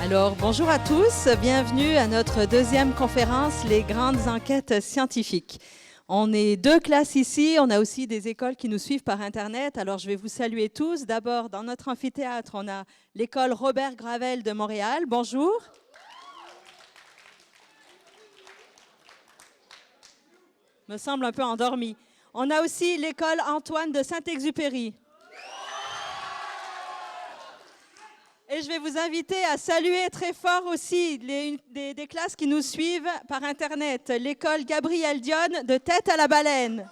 Alors, bonjour à tous, bienvenue à notre deuxième conférence, les grandes enquêtes scientifiques. On est deux classes ici, on a aussi des écoles qui nous suivent par Internet, alors je vais vous saluer tous. D'abord, dans notre amphithéâtre, on a l'école Robert Gravel de Montréal, bonjour. Me semble un peu endormi. On a aussi l'école Antoine de Saint-Exupéry. Et je vais vous inviter à saluer très fort aussi des classes qui nous suivent par Internet. L'école Gabriel Dionne de Tête-à-la-Baleine.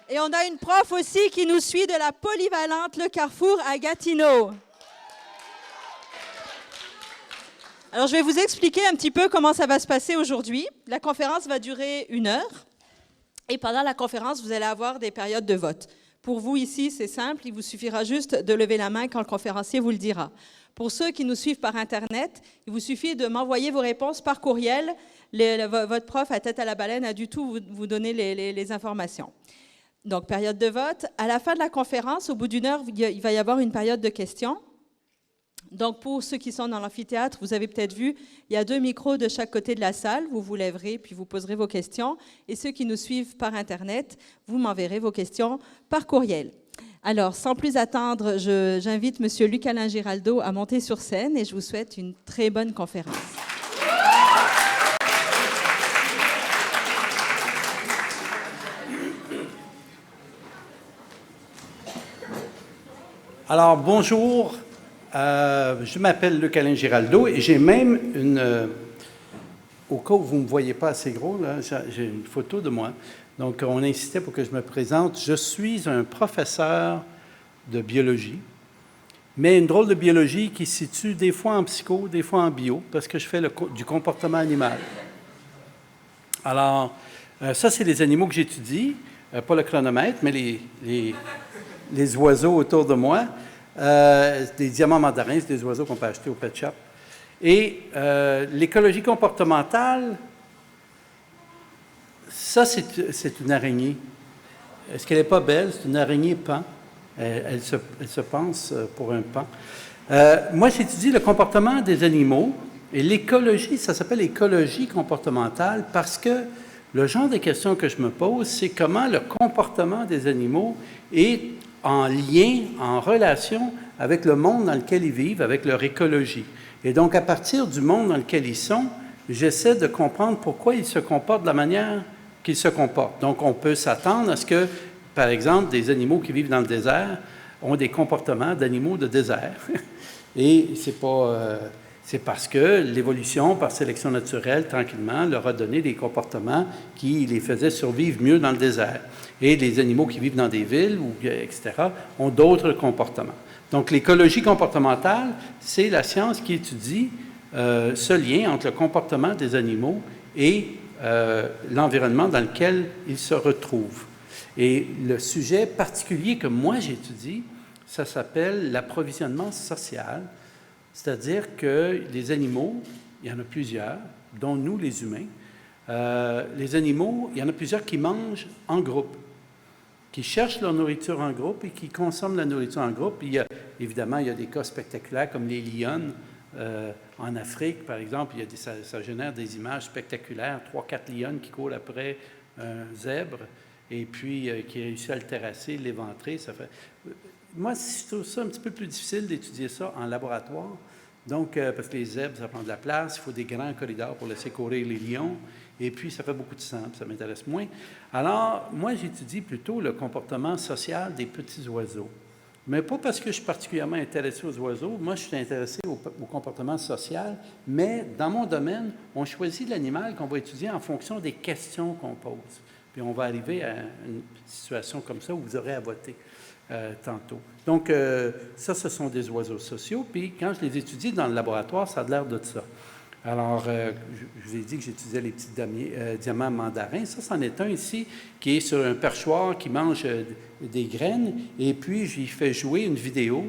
Et on a une prof aussi qui nous suit de la polyvalente Le Carrefour à Gatineau. Alors, je vais vous expliquer un petit peu comment ça va se passer aujourd'hui. La conférence va durer 1 heure. Et pendant la conférence, vous allez avoir des périodes de vote. Pour vous, ici, c'est simple. Il vous suffira juste de lever la main quand le conférencier vous le dira. Pour ceux qui nous suivent par Internet, il vous suffit de m'envoyer vos réponses par courriel. Votre prof à Tête-à-la-Baleine a du tout vous donner les informations. Donc, période de vote. À la fin de la conférence, au bout d'1 heure, il va y avoir une période de questions. Donc, pour ceux qui sont dans l'amphithéâtre, vous avez peut-être vu, il y a 2 micros de chaque côté de la salle. Vous vous lèverez, puis vous poserez vos questions. Et ceux qui nous suivent par Internet, vous m'enverrez vos questions par courriel. Alors, sans plus attendre, j'invite M. Luc-Alain Giraldo à monter sur scène et je vous souhaite une très bonne conférence. Alors, bonjour. Je m'appelle Luc-Alain Giraldo et j'ai même au cas où vous ne me voyez pas assez gros, là, j'ai une photo de moi. Donc, on insistait pour que je me présente. Je suis un professeur de biologie, mais une drôle de biologie qui se situe des fois en psycho, des fois en bio, parce que je fais du comportement animal. Alors, ça, c'est les animaux que j'étudie, pas le chronomètre, mais les oiseaux autour de moi. Des diamants mandarins, c'est des oiseaux qu'on peut acheter au pet shop. Et l'écologie comportementale, ça, c'est une araignée. Est-ce qu'elle n'est pas belle? C'est une araignée pan. Elle se pense pour un pan. Moi, j'étudie le comportement des animaux. Et l'écologie, ça s'appelle écologie comportementale parce que le genre de questions que je me pose, c'est comment le comportement des animaux est en lien, en relation avec le monde dans lequel ils vivent, avec leur écologie. Et donc, à partir du monde dans lequel ils sont, j'essaie de comprendre pourquoi ils se comportent de la manière qu'ils se comportent. Donc, on peut s'attendre à ce que, par exemple, des animaux qui vivent dans le désert ont des comportements d'animaux de désert. Et c'est parce que l'évolution, par sélection naturelle, tranquillement, leur a donné des comportements qui les faisaient survivre mieux dans le désert. Et les animaux qui vivent dans des villes, etc., ont d'autres comportements. Donc, l'écologie comportementale, c'est la science qui étudie ce lien entre le comportement des animaux et l'environnement dans lequel ils se retrouvent. Et le sujet particulier que moi j'étudie, ça s'appelle l'approvisionnement social, c'est-à-dire que les animaux, il y en a plusieurs, dont nous, les humains, les animaux, il y en a plusieurs qui mangent en groupe, qui cherchent leur nourriture en groupe et qui consomment la nourriture en groupe. Évidemment, il y a des cas spectaculaires comme les lionnes en Afrique, par exemple. Ça génère des images spectaculaires, 3-4 lionnes qui courent après un zèbre et puis qui réussit à le terrasser, l'éventrer. Moi, je trouve ça un petit peu plus difficile d'étudier ça en laboratoire. Donc, parce que les zèbres, ça prend de la place, il faut des grands corridors pour laisser courir les lions, et puis ça fait beaucoup de sang, ça m'intéresse moins. Alors, moi, j'étudie plutôt le comportement social des petits oiseaux. Mais pas parce que je suis particulièrement intéressé aux oiseaux. Moi, je suis intéressé au comportement social, mais dans mon domaine, on choisit l'animal qu'on va étudier en fonction des questions qu'on pose. Puis on va arriver à une situation comme ça où vous aurez à voter. Tantôt. Donc, ça, ce sont des oiseaux sociaux. Puis, quand je les étudie dans le laboratoire, ça a l'air de ça. Alors, je vous ai dit que j'étudiais les petits diamants mandarins. Ça, c'en est un ici qui est sur un perchoir qui mange des graines. Et puis, j'y fais jouer une vidéo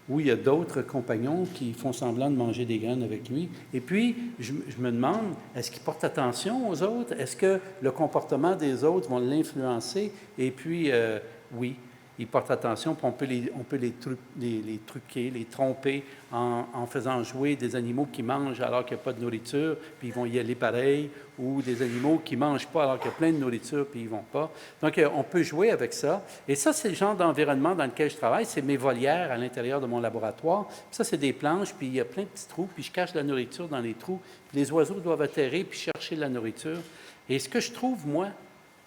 où il y a d'autres compagnons qui font semblant de manger des graines avec lui. Et puis, je me demande, est-ce qu'il porte attention aux autres? Est-ce que le comportement des autres vont l'influencer? Et puis, oui. ils portent attention, puis on peut les truquer, les tromper en faisant jouer des animaux qui mangent alors qu'il n'y a pas de nourriture, puis ils vont y aller pareil, ou des animaux qui ne mangent pas alors qu'il y a plein de nourriture, puis ils ne vont pas. Donc, on peut jouer avec ça. Et ça, c'est le genre d'environnement dans lequel je travaille. C'est mes volières à l'intérieur de mon laboratoire. Puis ça, c'est des planches, puis il y a plein de petits trous, puis je cache la nourriture dans les trous. Puis les oiseaux doivent atterrir puis chercher de la nourriture. Et ce que je trouve, moi,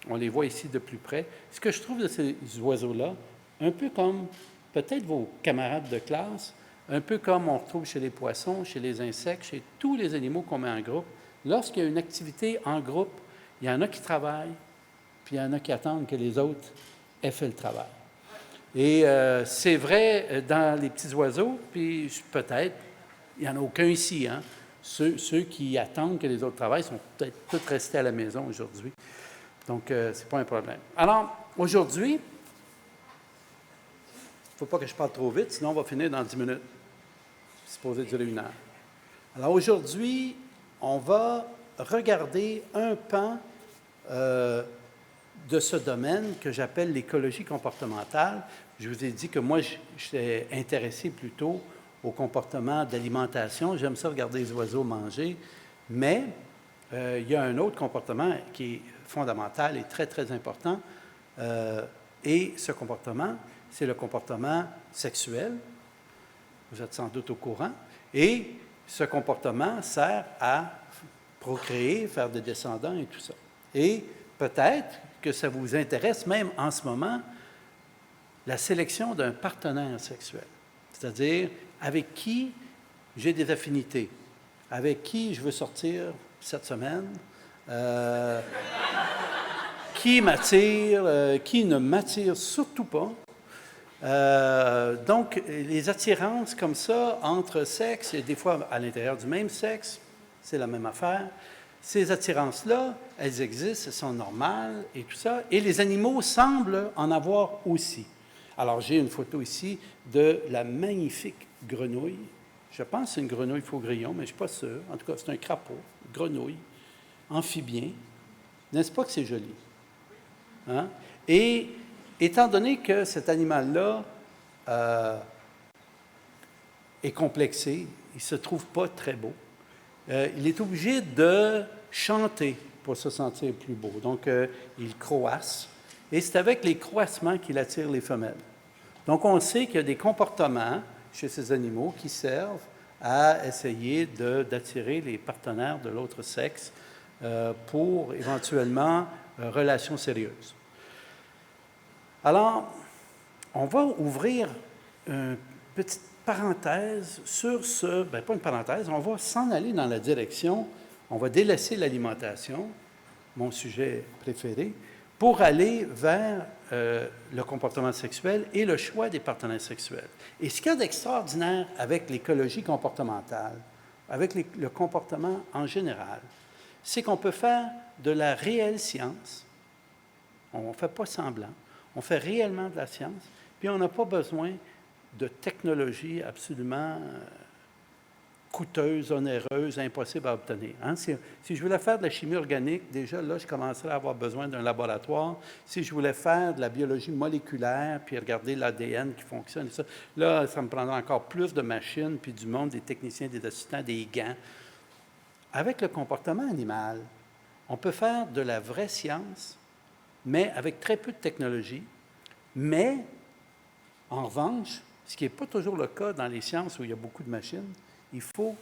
on les voit ici de plus près, ce que je trouve de ces oiseaux-là, un peu comme peut-être vos camarades de classe, un peu comme on retrouve chez les poissons, chez les insectes, chez tous les animaux qu'on met en groupe, lorsqu'il y a une activité en groupe, il y en a qui travaillent, puis il y en a qui attendent que les autres aient fait le travail. Et c'est vrai dans les petits oiseaux, puis peut-être, il n'y en a aucun ici, hein? Ceux qui attendent que les autres travaillent sont peut-être tous restés à la maison aujourd'hui. Donc, ce n'est pas un problème. Alors, aujourd'hui, il ne faut pas que je parle trop vite, sinon on va finir dans 10 minutes. C'est supposé durer 1 heure. Alors, aujourd'hui, on va regarder un pan de ce domaine que j'appelle l'écologie comportementale. Je vous ai dit que moi, j'étais intéressé plutôt au comportement d'alimentation. J'aime ça regarder les oiseaux manger, mais il y a un autre comportement qui est fondamental et très, très important. Et ce comportement, c'est le comportement sexuel. Vous êtes sans doute au courant. Et ce comportement sert à procréer, faire des descendants et tout ça. Et peut-être que ça vous intéresse même en ce moment, la sélection d'un partenaire sexuel. C'est-à-dire avec qui j'ai des affinités, avec qui je veux sortir cette semaine, qui m'attire, qui ne m'attire surtout pas. Donc, les attirances comme ça entre sexes, et des fois à l'intérieur du même sexe, c'est la même affaire. Ces attirances-là, elles existent, elles sont normales et tout ça. Et les animaux semblent en avoir aussi. Alors, j'ai une photo ici de la magnifique grenouille. Je pense que c'est une grenouille faux-grillon, mais je ne suis pas sûr. En tout cas, c'est un crapaud, grenouille, amphibien. N'est-ce pas que c'est joli? Hein? Et étant donné que cet animal-là est complexé, il ne se trouve pas très beau, il est obligé de chanter pour se sentir plus beau. Donc, il croasse. Et c'est avec les croassements qu'il attire les femelles. Donc, on sait qu'il y a des comportements chez ces animaux qui servent à essayer d'attirer les partenaires de l'autre sexe pour éventuellement relations sérieuses. Alors, on va ouvrir une petite parenthèse sur ce, bien pas une parenthèse, on va s'en aller dans la direction, on va délaisser l'alimentation, mon sujet préféré, pour aller vers le comportement sexuel et le choix des partenaires sexuels. Et ce qu'il y a d'extraordinaire avec l'écologie comportementale, avec le comportement en général, c'est qu'on peut faire de la réelle science, on ne fait pas semblant, on fait réellement de la science, puis on n'a pas besoin de technologie absolument coûteuse, onéreuse, impossible à obtenir. Hein? Si je voulais faire de la chimie organique, déjà là, je commencerais à avoir besoin d'un laboratoire. Si je voulais faire de la biologie moléculaire, puis regarder l'ADN qui fonctionne, et ça, là, ça me prendrait encore plus de machines, puis du monde, des techniciens, des assistants, des gants. Avec le comportement animal, on peut faire de la vraie science, mais avec très peu de technologie. Mais, en revanche, ce qui n'est pas toujours le cas dans les sciences où il y a beaucoup de machines, il faut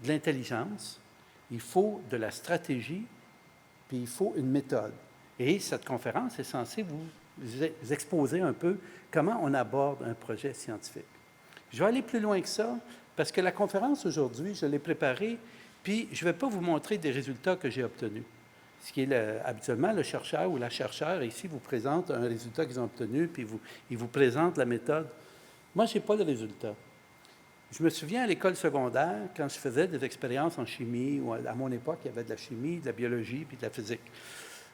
de l'intelligence, il faut de la stratégie, puis il faut une méthode. Et cette conférence est censée vous exposer un peu comment on aborde un projet scientifique. Je vais aller plus loin que ça, parce que la conférence aujourd'hui, je l'ai préparée, puis je ne vais pas vous montrer des résultats que j'ai obtenus. Ce qui est habituellement, le chercheur ou la chercheure ici vous présente un résultat qu'ils ont obtenu, puis il vous présente la méthode. Moi, je n'ai pas le résultat. Je me souviens à l'école secondaire, quand je faisais des expériences en chimie, ou à mon époque, il y avait de la chimie, de la biologie, puis de la physique.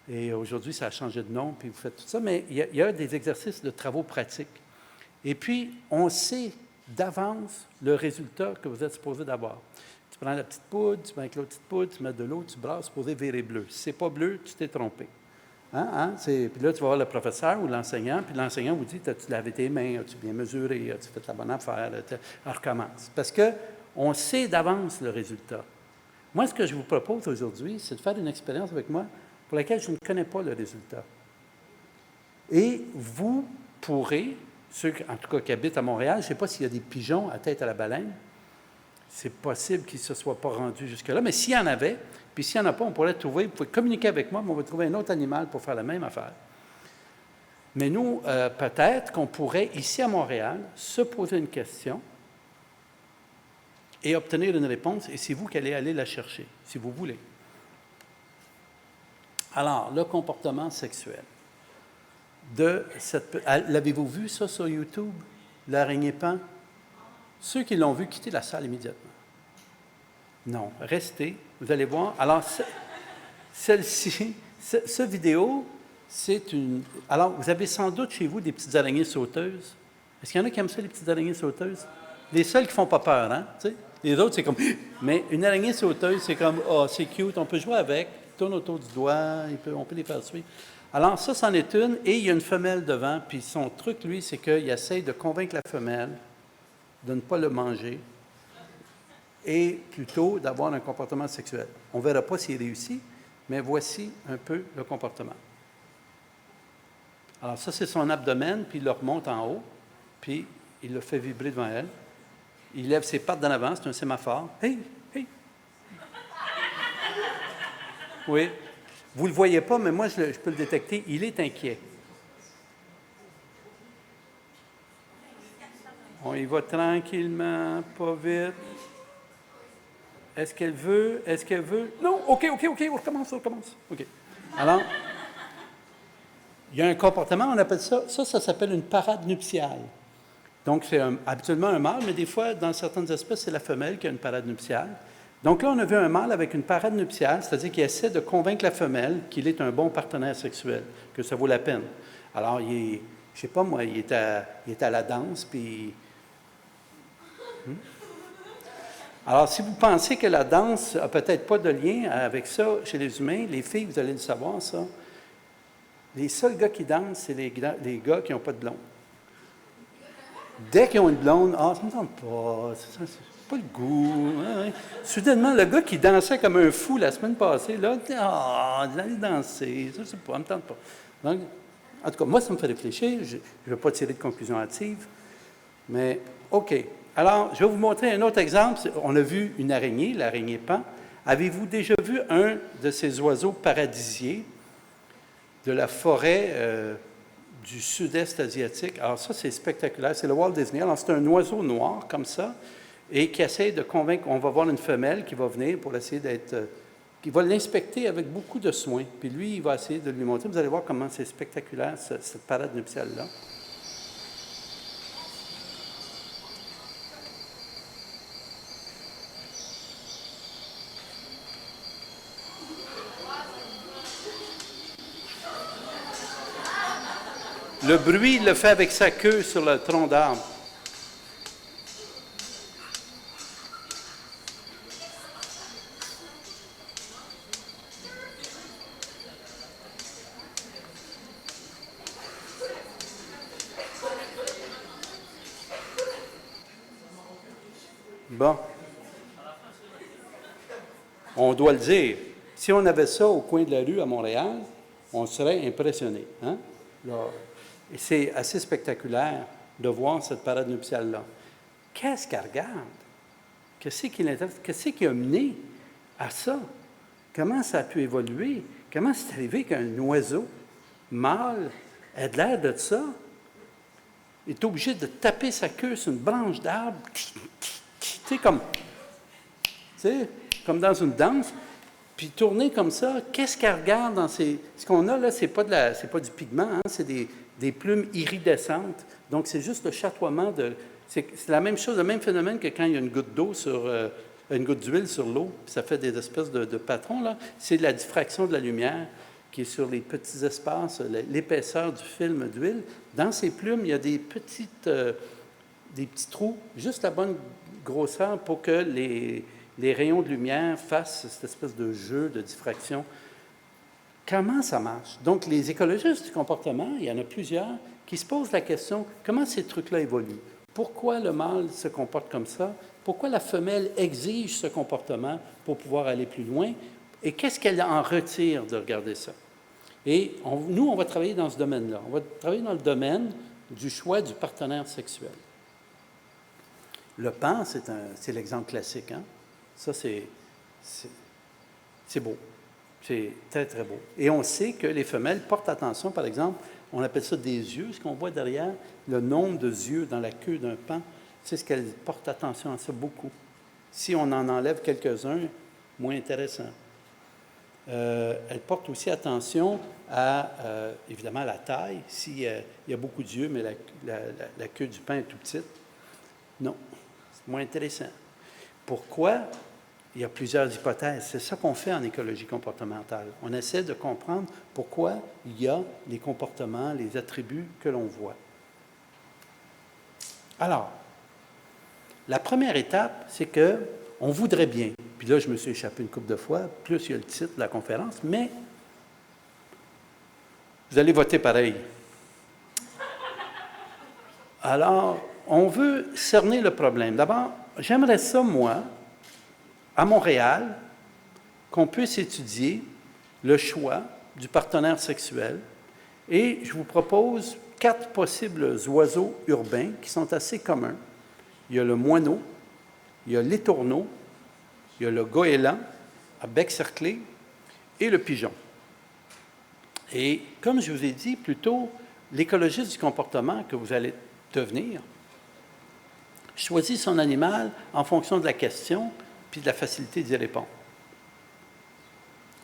Et aujourd'hui, ça a changé de nom, puis vous faites tout ça, mais il y a des exercices de travaux pratiques. Et puis, on sait d'avance le résultat que vous êtes supposé d'avoir. Tu prends la petite poudre, tu mets avec l'autre petite poudre, tu mets de l'eau, tu brasses, supposé virer bleu. Si ce n'est pas bleu, tu t'es trompé. Puis là, tu vas voir le professeur ou l'enseignant, puis l'enseignant vous dit, as-tu lavé tes mains, as-tu bien mesuré, as-tu fait la bonne affaire, on recommence. Parce qu'on sait d'avance le résultat. Moi, ce que je vous propose aujourd'hui, c'est de faire une expérience avec moi pour laquelle je ne connais pas le résultat. Et vous pourrez, ceux en tout cas qui habitent à Montréal, je ne sais pas s'il y a des pigeons à tête à la baleine, c'est possible qu'ils ne se soient pas rendus jusque-là, mais s'il y en avait, puis s'il n'y en a pas, on pourrait trouver, vous pouvez communiquer avec moi, mais on va trouver un autre animal pour faire la même affaire. Mais nous, peut-être qu'on pourrait, ici à Montréal, se poser une question et obtenir une réponse, et c'est vous qui allez aller la chercher, si vous voulez. Alors, le comportement sexuel. L'avez-vous vu, ça, sur YouTube, l'araignée pan? Ceux qui l'ont vu, quittez la salle immédiatement. Non, restez, vous allez voir. Alors, celle-ci, cette vidéo, c'est une... Alors, vous avez sans doute chez vous des petites araignées sauteuses. Est-ce qu'il y en a qui aiment ça, les petites araignées sauteuses? Les seules qui ne font pas peur, hein? Tu sais? Les autres, c'est comme... Mais une araignée sauteuse, c'est comme, oh, c'est cute, on peut jouer avec, tourne autour du doigt, on peut les faire suivre. Alors, ça, c'en est une, et il y a une femelle devant, puis son truc, lui, c'est qu'il essaye de convaincre la femelle de ne pas le manger, et plutôt d'avoir un comportement sexuel. On ne verra pas s'il réussit, mais voici un peu le comportement. Alors ça, c'est son abdomen, puis il le remonte en haut, puis il le fait vibrer devant elle. Il lève ses pattes d'en avant, c'est un sémaphore. Hey, hey! Oui. Vous ne le voyez pas, mais moi, je peux le détecter. Il est inquiet. On y va tranquillement, pas vite. Est-ce qu'elle veut? Est-ce qu'elle veut? Non, OK, on recommence. OK. Alors, il y a un comportement, on appelle ça s'appelle une parade nuptiale. Donc, c'est habituellement un mâle, mais des fois, dans certaines espèces, c'est la femelle qui a une parade nuptiale. Donc là, on a vu un mâle avec une parade nuptiale, c'est-à-dire qu'il essaie de convaincre la femelle qu'il est un bon partenaire sexuel, que ça vaut la peine. Alors, je ne sais pas moi, il est à la danse, puis... Alors, si vous pensez que la danse n'a peut-être pas de lien avec ça chez les humains, les filles, vous allez le savoir, ça. Les seuls gars qui dansent, c'est les gars qui n'ont pas de blonde. Dès qu'ils ont une blonde, ça ne me tente pas, c'est pas le goût. Hein. Soudainement, le gars qui dansait comme un fou la semaine passée, là, d'aller danser, ça, c'est pas, ça ne me tente pas. Donc, en tout cas, moi, ça me fait réfléchir. Je ne vais pas tirer de conclusion hâtive, mais OK. Alors, je vais vous montrer un autre exemple. On a vu une araignée, l'araignée pan. Avez-vous déjà vu un de ces oiseaux paradisiers de la forêt du sud-est asiatique? Alors ça, c'est spectaculaire. C'est le Walt Disney. Alors, c'est un oiseau noir, comme ça, et qui essaie de convaincre... On va voir une femelle qui va venir pour essayer d'être... qui va l'inspecter avec beaucoup de soin. Puis lui, il va essayer de lui montrer. Vous allez voir comment c'est spectaculaire, cette parade nuptiale-là. Le bruit, il le fait avec sa queue sur le tronc d'arbre. Bon. On doit le dire. Si on avait ça au coin de la rue à Montréal, on serait impressionné. Hein? Là, et c'est assez spectaculaire de voir cette parade nuptiale-là. Qu'est-ce qu'elle regarde? Qu'est-ce qui a mené à ça? Comment ça a pu évoluer? Comment c'est arrivé qu'un oiseau mâle ait de l'air de ça? Il est obligé de taper sa queue sur une branche d'arbre, tu sais, comme dans une danse, puis tourner comme ça. Qu'est-ce qu'elle regarde dans ces... Ce qu'on a là, c'est pas du pigment, hein, c'est des plumes iridescentes. Donc, c'est juste le chatoiement de... C'est la même chose, le même phénomène que quand il y a une goutte d'eau une goutte d'huile sur l'eau, puis ça fait des espèces de patrons, là. C'est la diffraction de la lumière qui est sur les petits espaces, l'épaisseur du film d'huile. Dans ces plumes, il y a des petits trous, juste la bonne grosseur pour que les rayons de lumière fassent cette espèce de jeu de diffraction. Comment ça marche? Donc, les écologistes du comportement, il y en a plusieurs, qui se posent la question, comment ces trucs-là évoluent? Pourquoi le mâle se comporte comme ça? Pourquoi la femelle exige ce comportement pour pouvoir aller plus loin? Et qu'est-ce qu'elle en retire de regarder ça? Et nous, on va travailler dans ce domaine-là. On va travailler dans le domaine du choix du partenaire sexuel. Le pan, c'est l'exemple classique. Hein? Ça, c'est beau. C'est très, très beau. Et on sait que les femelles portent attention, par exemple, on appelle ça des yeux, ce qu'on voit derrière, le nombre de yeux dans la queue d'un paon, c'est ce qu'elles portent attention à ça beaucoup. Si on en enlève quelques-uns, moins intéressant. Elles portent aussi attention à, évidemment, la taille. S'il y a beaucoup d'yeux, mais la queue du paon est tout petite, non, c'est moins intéressant. Pourquoi? Il y a plusieurs hypothèses. C'est ça qu'on fait en écologie comportementale. On essaie de comprendre pourquoi il y a les comportements, les attributs que l'on voit. Alors, la première étape, c'est qu'on voudrait bien, puis là, je me suis échappé une couple de fois, plus il y a le titre de la conférence, mais vous allez voter pareil. Alors, on veut cerner le problème. D'abord, j'aimerais ça, moi, à Montréal, qu'on puisse étudier le choix du partenaire sexuel. Et je vous propose 4 possibles oiseaux urbains qui sont assez communs. Il y a le moineau, il y a l'étourneau, il y a le goéland à bec cerclé et le pigeon. Et comme je vous ai dit plus tôt, l'écologiste du comportement que vous allez devenir choisit son animal en fonction de la question puis de la facilité d'y répondre.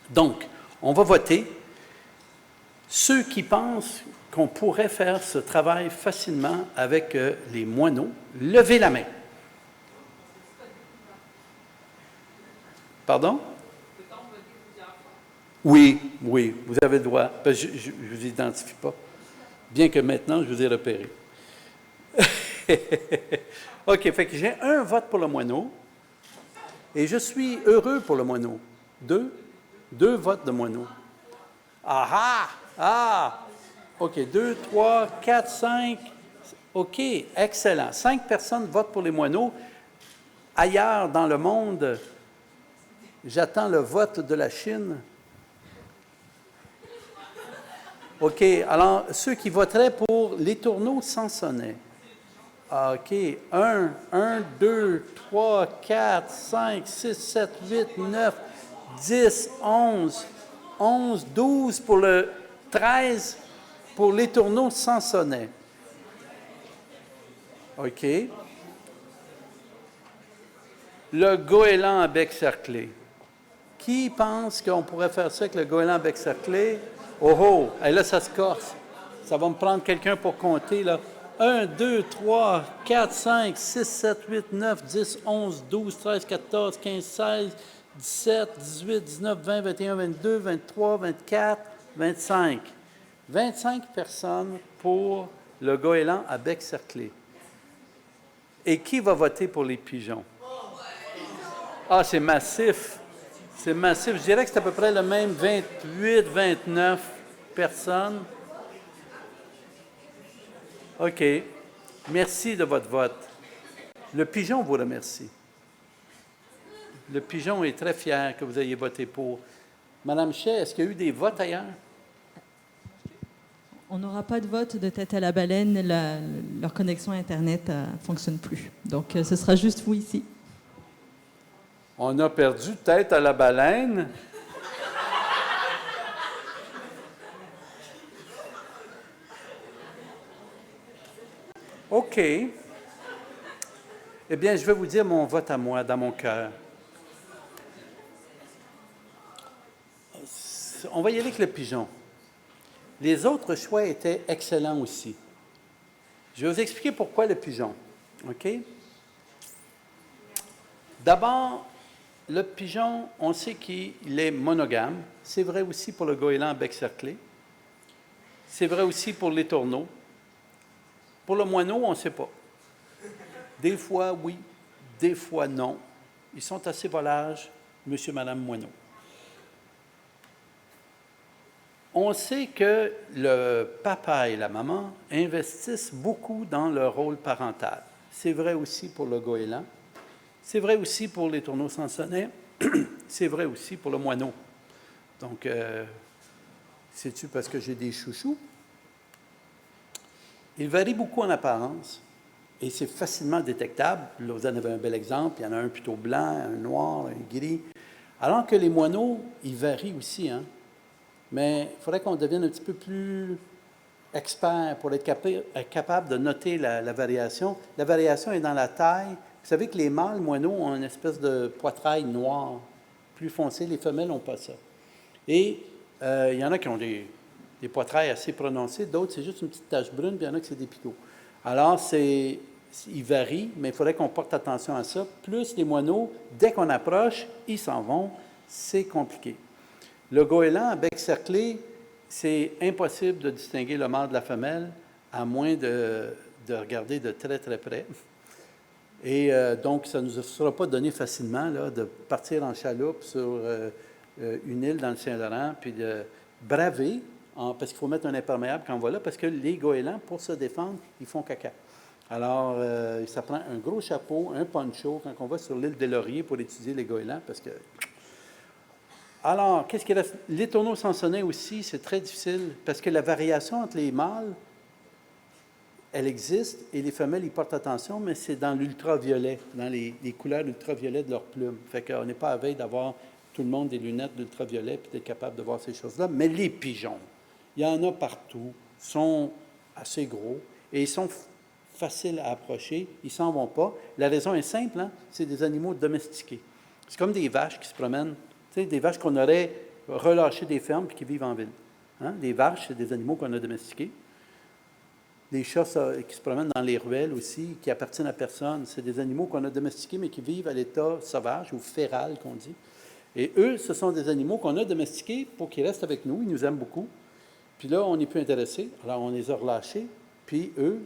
Donc, on va voter. Ceux qui pensent qu'on pourrait faire ce travail facilement avec les moineaux, levez la main. Pardon? Oui, vous avez le droit. Parce que je ne vous identifie pas, bien que maintenant, je vous ai repéré. OK, fait que j'ai un vote pour le moineau. Et je suis heureux pour le moineau. 2 votes de moineau. OK, 2, 3, 4, 5. OK, excellent. 5 personnes votent pour les moineaux. Ailleurs dans le monde, j'attends le vote de la Chine. OK, alors ceux qui voteraient pour l'étourneau sans sonnet. OK. 1, 2, 3, 4, 5, 6, 7, 8, 9, 10, 11, 12 pour le 13 pour l'étourneau sans sonnet. OK. Le goéland à bec cerclé. Qui pense qu'on pourrait faire ça avec le goéland à bec cerclé? Oh! Et là, ça se corse. Ça va me prendre quelqu'un pour compter, là. 1, 2, 3, 4, 5, 6, 7, 8, 9, 10, 11, 12, 13, 14, 15, 16, 17, 18, 19, 20, 21, 22, 23, 24, 25. 25 personnes pour le goéland à bec cerclé. Et qui va voter pour les pigeons? Ah, c'est massif. C'est massif. Je dirais que c'est à peu près le même 28, 29 personnes. OK. Merci de votre vote. Le pigeon vous remercie. Le pigeon est très fier que vous ayez voté pour. Madame Chaix, est-ce qu'il y a eu des votes ailleurs? On n'aura pas de vote de tête à la baleine. Leur connexion Internet ne fonctionne plus. Donc, ce sera juste vous ici. On a perdu tête à la baleine. OK. Eh bien, je vais vous dire mon vote à moi, dans mon cœur. On va y aller avec le pigeon. Les autres choix étaient excellents aussi. Je vais vous expliquer pourquoi le pigeon. OK? D'abord, le pigeon, on sait qu'il est monogame. C'est vrai aussi pour le goéland à bec cerclé. C'est vrai aussi pour l'étourneau. Pour le moineau, on ne sait pas. Des fois, oui. Des fois, non. Ils sont assez volages, monsieur, madame moineau. On sait que le papa et la maman investissent beaucoup dans leur rôle parental. C'est vrai aussi pour le goéland. C'est vrai aussi pour les tourneaux sansonnets. C'est vrai aussi pour le moineau. Donc, c'est-tu parce que j'ai des chouchous? Ils varient beaucoup en apparence et c'est facilement détectable. Là, vous en avez un bel exemple. Il y en a un plutôt blanc, un noir, un gris. Alors que les moineaux, ils varient aussi, hein? Mais il faudrait qu'on devienne un petit peu plus expert pour être capable de noter la variation. La variation est dans la taille. Vous savez que les mâles moineaux ont une espèce de poitrail noir, plus foncé. Les femelles n'ont pas ça. Et il y en a qui ont des poitrails assez prononcés, d'autres, c'est juste une petite tache brune, puis il y en a qui c'est des picots. Alors, ils varient, mais il faudrait qu'on porte attention à ça. Plus les moineaux, dès qu'on approche, ils s'en vont. C'est compliqué. Le goéland à bec cerclé, c'est impossible de distinguer le mâle de la femelle, à moins de regarder de très, très près. Et donc, ça ne nous sera pas donné facilement là, de partir en chaloupe sur une île dans le Saint-Laurent, puis de braver, parce qu'il faut mettre un imperméable quand on va là, parce que les goélands, pour se défendre, ils font caca. Alors, ça prend un gros chapeau, un poncho, quand on va sur l'île des Lauriers pour étudier les goélands, parce que... Alors, qu'est-ce qu'il reste? Les tourneaux sansonnets aussi, c'est très difficile, parce que la variation entre les mâles, elle existe, et les femelles y portent attention, mais c'est dans l'ultraviolet, dans les couleurs ultraviolet de leurs plumes. Fait qu'on n'est pas à veille d'avoir tout le monde des lunettes d'ultraviolet puis d'être capable de voir ces choses-là. Mais les pigeons, il y en a partout, sont assez gros, et ils sont faciles à approcher, ils ne s'en vont pas. La raison est simple, hein? C'est des animaux domestiqués. C'est comme des vaches qui se promènent, tu sais, des vaches qu'on aurait relâchées des fermes et qui vivent en ville. Hein? Les vaches, c'est des animaux qu'on a domestiqués. Les chats qui se promènent dans les ruelles aussi, qui appartiennent à personne, c'est des animaux qu'on a domestiqués, mais qui vivent à l'état sauvage ou féral, qu'on dit. Et eux, ce sont des animaux qu'on a domestiqués pour qu'ils restent avec nous. Ils nous aiment beaucoup. Puis là, on n'est plus intéressés. Alors, on les a relâchés. Puis eux,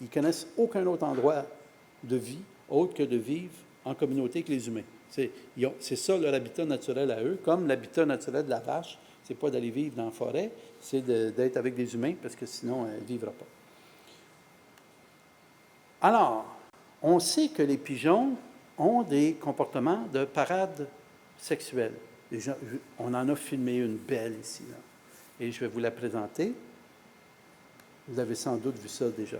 ils connaissent aucun autre endroit de vie autre que de vivre en communauté avec les humains. C'est ça leur habitat naturel à eux, comme l'habitat naturel de la vache. Ce n'est pas d'aller vivre dans la forêt, c'est d'être avec des humains, parce que sinon, elle ne vivra pas. Alors, on sait que les pigeons ont des comportements de parade sexuelle. On en a filmé une belle ici, là. Et je vais vous la présenter. Vous avez sans doute vu ça déjà.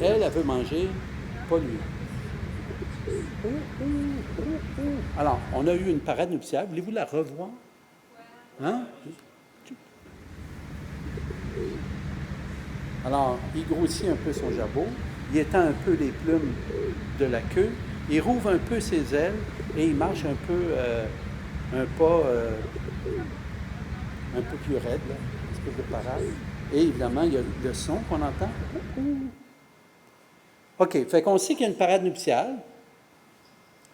Elle veut manger, pas lui. Alors, on a eu une parade nuptiale. Voulez-vous la revoir? Hein? Alors, il grossit un peu son jabot, il étend un peu les plumes de la queue, il rouvre un peu ses ailes et il marche un peu, un pas un peu plus raide, là, une espèce de parade. Et évidemment, il y a le son qu'on entend. OK, fait qu'on sait qu'il y a une parade nuptiale.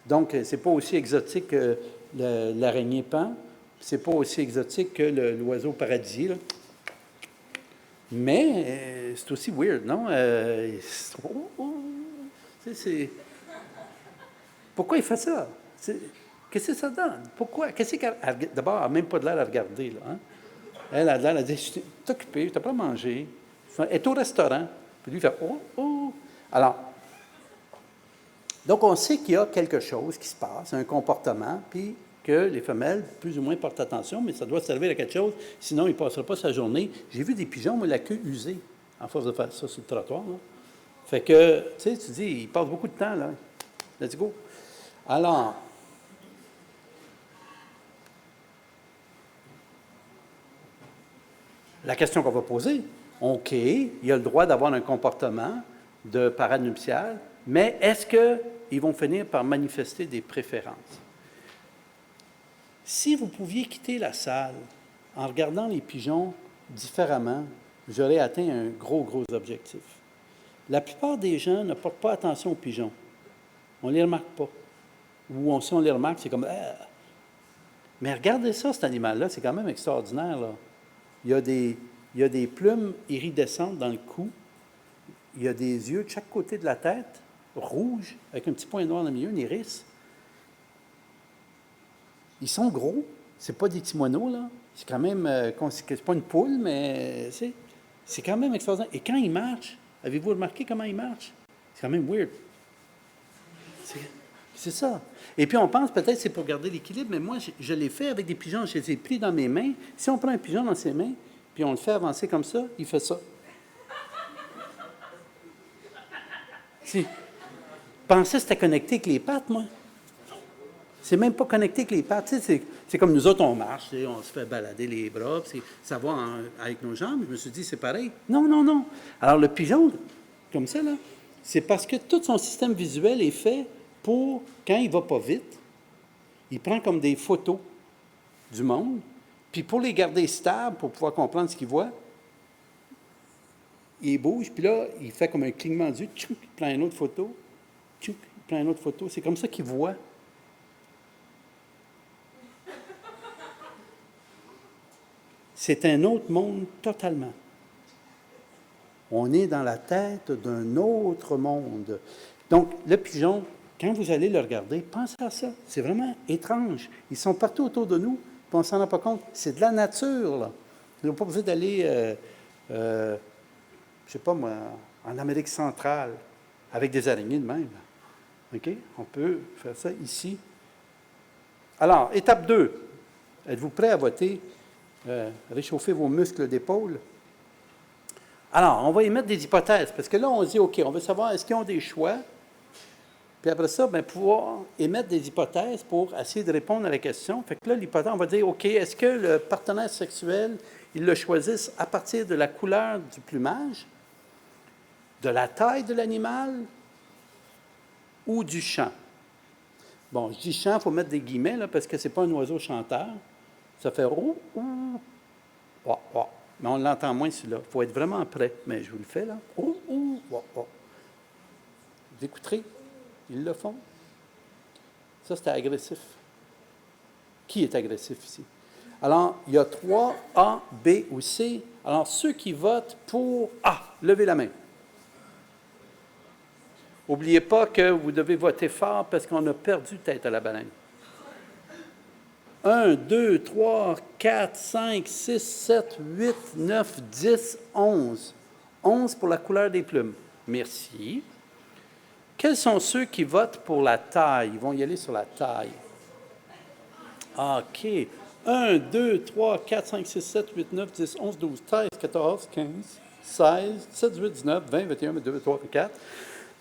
Donc, c'est pas aussi exotique que l'araignée pan, c'est pas aussi exotique que l'oiseau paradisier, là. Mais c'est aussi weird, non? Pourquoi il fait ça? Qu'est-ce que ça donne? Pourquoi? D'abord, elle n'a même pas de l'air à regarder, là. Hein? Elle a de l'air à dire, je t'ai occupé, je t'ai pas mangé. Elle est au restaurant. Puis lui, il fait, oh. Alors, donc on sait qu'il y a quelque chose qui se passe, un comportement, puis que les femelles, plus ou moins, portent attention, mais ça doit servir à quelque chose, sinon il ne passera pas sa journée. J'ai vu des pigeons, moi, la queue usée, en force de faire ça sur le trottoir, là. Fait que, tu sais, tu dis, ils passent beaucoup de temps, là. Let's go. Alors, la question qu'on va poser, OK, il a le droit d'avoir un comportement de parade nuptiale, mais est-ce qu'ils vont finir par manifester des préférences? Si vous pouviez quitter la salle en regardant les pigeons différemment, j'aurais atteint un gros objectif. La plupart des gens ne portent pas attention aux pigeons. On ne les remarque pas. Ou si on les remarque, c'est comme... Ah. Mais regardez ça, cet animal-là, c'est quand même extraordinaire, là. Il y a des il y a des plumes iridescentes dans le cou. Il y a des yeux de chaque côté de la tête, rouges, avec un petit point noir dans le milieu, une iris. Ils sont gros. C'est pas des petits moineaux, là. C'est quand même... c'est pas une poule, mais c'est quand même extraordinaire. Et quand ils marchent, avez-vous remarqué comment ils marchent? C'est quand même weird. C'est ça. Et puis on pense peut-être que c'est pour garder l'équilibre, mais moi, je l'ai fait avec des pigeons. Je les ai pris dans mes mains. Si on prend un pigeon dans ses mains, puis on le fait avancer comme ça, il fait ça. Si. Pensais que c'était connecté avec les pattes, moi. C'est même pas connecté avec les pattes. Tu sais, c'est comme nous autres, on marche, tu sais, on se fait balader les bras, puis ça va avec nos jambes. Je me suis dit, c'est pareil. Non, non, non. Alors, le pigeon, comme ça, là, c'est parce que tout son système visuel est fait pour, quand il va pas vite, il prend comme des photos du monde, puis pour les garder stables, pour pouvoir comprendre ce qu'il voit, il bouge, puis là, il fait comme un clignement d'yeux, tchouk, il prend une autre photo, tchouk, il prend une autre photo. C'est comme ça qu'il voit. C'est un autre monde totalement. On est dans la tête d'un autre monde. Donc, le pigeon, quand vous allez le regarder, pensez à ça. C'est vraiment étrange. Ils sont partout autour de nous, puis on ne s'en rend pas compte. C'est de la nature, là. Ils n'ont pas besoin d'aller, je ne sais pas moi, en Amérique centrale, avec des araignées de même. OK? On peut faire ça ici. Alors, étape 2. Êtes-vous prêts à voter? Réchauffer vos muscles d'épaule. Alors, on va émettre des hypothèses, parce que là, on dit, OK, on veut savoir, est-ce qu'ils ont des choix? Puis après ça, bien, pouvoir émettre des hypothèses pour essayer de répondre à la question. Fait que là, l'hypothèse, on va dire, OK, est-ce que le partenaire sexuel, ils le choisissent à partir de la couleur du plumage, de la taille de l'animal ou du chant? Bon, je dis chant, il faut mettre des guillemets, là, parce que ce n'est pas un oiseau chanteur. Ça fait rou, ou, oh, oh. Mais on l'entend moins celui-là. Il faut être vraiment prêt. Mais je vous le fais, là. Oh, oh, oh, oh. Vous écouterez? Ils le font. Ça, c'était agressif. Qui est agressif ici? Alors, il y a 3, A, B ou C. Alors, ceux qui votent pour A, levez la main. N'oubliez pas que vous devez voter fort parce qu'on a perdu tête à la baleine. 1, 2, 3, 4, 5, 6, 7, 8, 9, 10, 11. 11 pour la couleur des plumes. Merci. Quels sont ceux qui votent pour la taille? Ils vont y aller sur la taille. OK. 1, 2, 3, 4, 5, 6, 7, 8, 9, 10, 11, 12, 13, 14, 15, 16, 17, 18, 19, 20, 21, 22, 23, 24,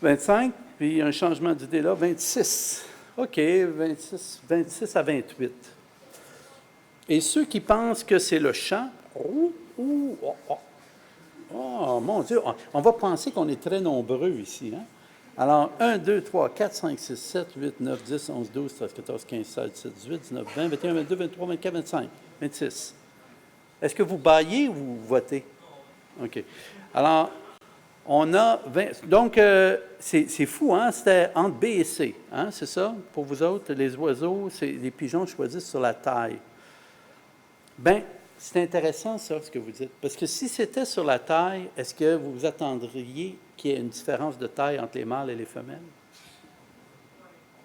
25. Puis il y a un changement d'idée là, 26. OK, 26 à 28. Et ceux qui pensent que c'est le chant, oh mon Dieu, on va penser qu'on est très nombreux ici. Hein? Alors, 1, 2, 3, 4, 5, 6, 7, 8, 9, 10, 11, 12, 13, 14, 15, 16, 17, 18, 19, 20, 21, 22, 23, 24, 25, 26. Est-ce que vous baillez ou vous votez? OK. Alors, on a 20. Donc, c'est fou, hein? C'était entre B et C. Hein? C'est ça? Pour vous autres, les oiseaux, les pigeons choisissent sur la taille. Bien, c'est intéressant, ça, ce que vous dites. Parce que si c'était sur la taille, est-ce que vous vous attendriez qu'il y ait une différence de taille entre les mâles et les femelles?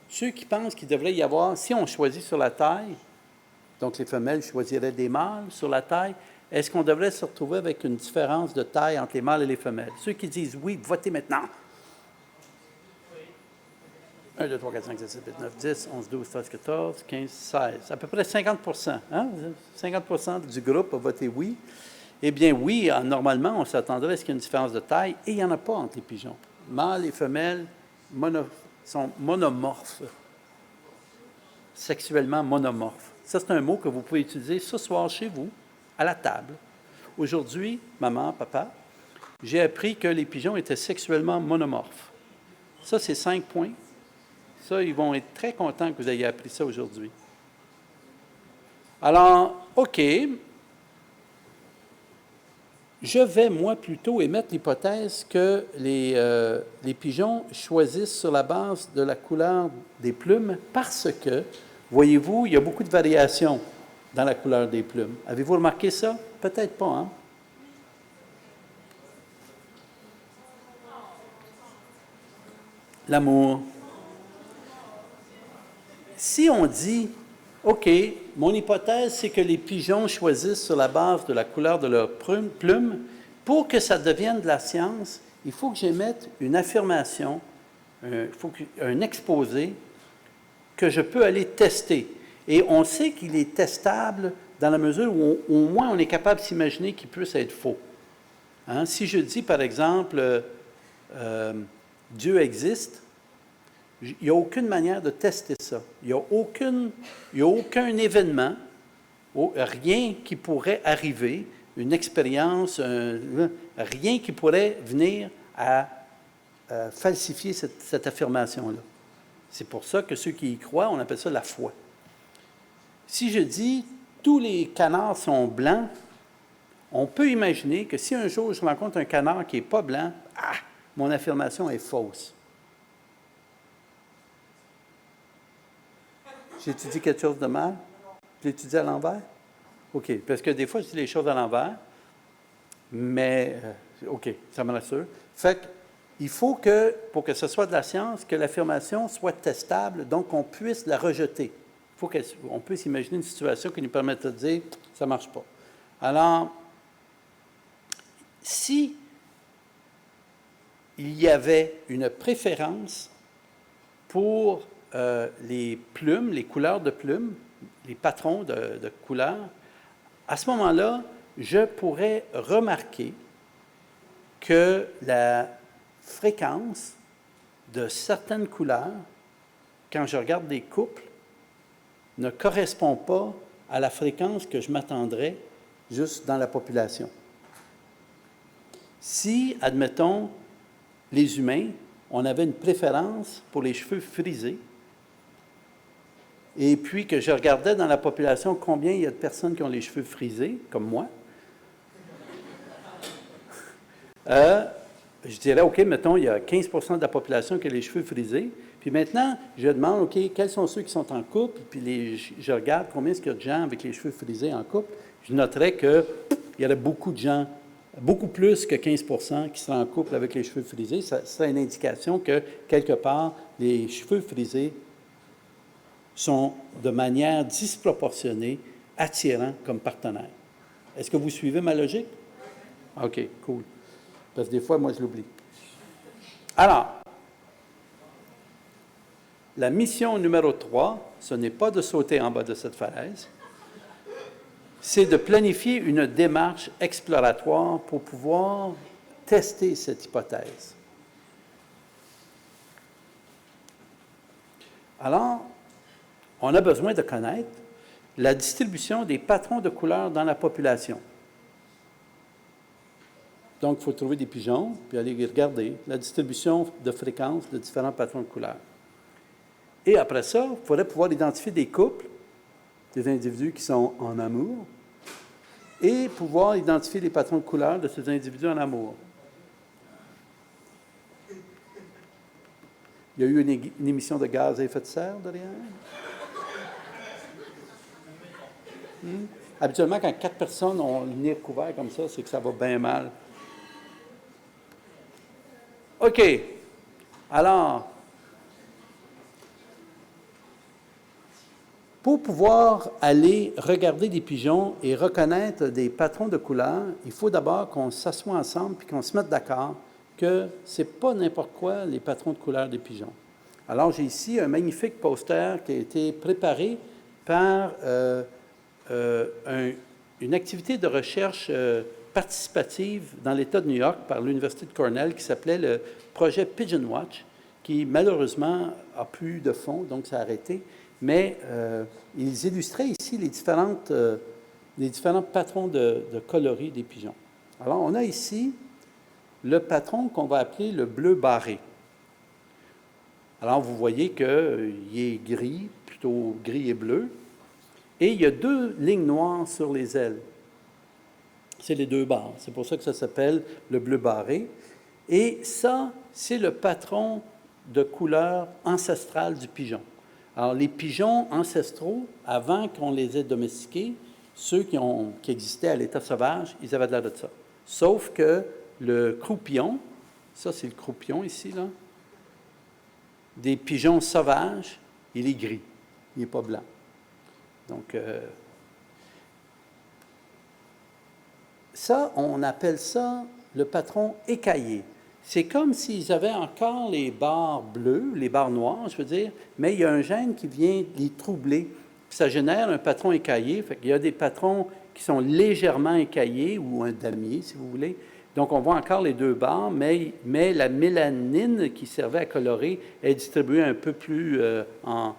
Ceux qui pensent qu'il devrait y avoir, si on choisit sur la taille, donc les femelles choisiraient des mâles sur la taille, est-ce qu'on devrait se retrouver avec une différence de taille entre les mâles et les femelles? Ceux qui disent oui, votez maintenant. 1, 2, 3, 4, 5, 6, 7, 8, 9, 10, 11, 12, 13, 14, 15, 16. À peu près 50 hein? 50 du groupe a voté oui. Eh bien, oui, normalement, on s'attendrait à ce qu'il y ait une différence de taille, et il n'y en a pas entre les pigeons. Mâles et femelles sont monomorphes, sexuellement monomorphes. Ça, c'est un mot que vous pouvez utiliser ce soir chez vous, à la table. Aujourd'hui, maman, papa, j'ai appris que les pigeons étaient sexuellement monomorphes. Ça, c'est 5 points. Ça, ils vont être très contents que vous ayez appris ça aujourd'hui. Alors, OK. Je vais, moi, plutôt émettre l'hypothèse que les pigeons choisissent sur la base de la couleur des plumes parce que, voyez-vous, il y a beaucoup de variations dans la couleur des plumes. Avez-vous remarqué ça? Peut-être pas, hein? L'amour. Si on dit, OK, mon hypothèse, c'est que les pigeons choisissent sur la base de la couleur de leur plume, pour que ça devienne de la science, il faut que j'émette une affirmation, un exposé que je peux aller tester. Et on sait qu'il est testable dans la mesure où, au moins, on est capable de s'imaginer qu'il puisse être faux. Hein? Si je dis, par exemple, Dieu existe, il n'y a aucune manière de tester ça. Il n'y a aucun événement, rien qui pourrait arriver, une expérience, rien qui pourrait venir à falsifier cette affirmation-là. C'est pour ça que ceux qui y croient, on appelle ça la foi. Si je dis tous les canards sont blancs, on peut imaginer que si un jour je rencontre un canard qui n'est pas blanc, mon affirmation est fausse. J'ai-tu dit quelque chose de mal? Je l'ai-tu dit à l'envers? OK, parce que des fois, je dis les choses à l'envers, mais OK, ça me rassure. Fait qu'il faut que, pour que ce soit de la science, que l'affirmation soit testable, donc qu'on puisse la rejeter. Il faut qu'on puisse imaginer une situation qui nous permette de dire « ça ne marche pas ». Alors, si il y avait une préférence pour les plumes, les couleurs de plumes, les patrons de couleurs, à ce moment-là, je pourrais remarquer que la fréquence de certaines couleurs, quand je regarde des couples, ne correspond pas à la fréquence que je m'attendrais juste dans la population. Si, admettons, les humains, on avait une préférence pour les cheveux frisés, et puis que je regardais dans la population combien il y a de personnes qui ont les cheveux frisés, comme moi, je dirais, OK, mettons, il y a 15 % de la population qui a les cheveux frisés. Puis maintenant, je demande, OK, quels sont ceux qui sont en couple? Puis je regarde combien est-ce qu'il y a de gens avec les cheveux frisés en couple. Je noterais qu'il y aurait beaucoup de gens, beaucoup plus que 15 % qui seraient en couple avec les cheveux frisés. Ça serait une indication que, quelque part, les cheveux frisés sont de manière disproportionnée attirants comme partenaires. Est-ce que vous suivez ma logique? OK, cool. Parce que des fois, moi, je l'oublie. Alors, la mission numéro 3, ce n'est pas de sauter en bas de cette falaise, c'est de planifier une démarche exploratoire pour pouvoir tester cette hypothèse. Alors, on a besoin de connaître la distribution des patrons de couleurs dans la population. Donc, il faut trouver des pigeons, puis aller regarder la distribution de fréquences de différents patrons de couleurs. Et après ça, il faudrait pouvoir identifier des couples, des individus qui sont en amour, et pouvoir identifier les patrons de couleurs de ces individus en amour. Il y a eu une émission de gaz à effet de serre derrière. Habituellement, quand 4 personnes ont le nez couvert comme ça, c'est que ça va bien mal. OK. Alors, pour pouvoir aller regarder des pigeons et reconnaître des patrons de couleurs, il faut d'abord qu'on s'assoie ensemble et qu'on se mette d'accord que ce n'est pas n'importe quoi les patrons de couleurs des pigeons. Alors, j'ai ici un magnifique poster qui a été préparé par une activité de recherche participative dans l'État de New York par l'Université de Cornell qui s'appelait le projet Pigeon Watch, qui malheureusement a plus de fonds, donc ça a arrêté. Mais ils illustraient ici les différents patrons de coloris des pigeons. Alors, on a ici le patron qu'on va appeler le bleu barré. Alors, vous voyez qu'il est gris, plutôt gris et bleu, et il y a 2 lignes noires sur les ailes. C'est les 2 barres. C'est pour ça que ça s'appelle le bleu barré. Et ça, c'est le patron de couleur ancestrale du pigeon. Alors, les pigeons ancestraux, avant qu'on les ait domestiqués, ceux qui existaient à l'état sauvage, ils avaient de l'air de ça. Sauf que le croupion, ça c'est le croupion ici, là, des pigeons sauvages, il est gris. Il n'est pas blanc. Donc, ça, on appelle ça le patron écaillé. C'est comme s'ils avaient encore les barres bleues, les barres noires, je veux dire, mais il y a un gène qui vient les troubler. Puis ça génère un patron écaillé. Fait qu'il y a des patrons qui sont légèrement écaillés, ou un damier, si vous voulez. Donc, on voit encore les deux barres, mais la mélanine qui servait à colorer est distribuée un peu plus en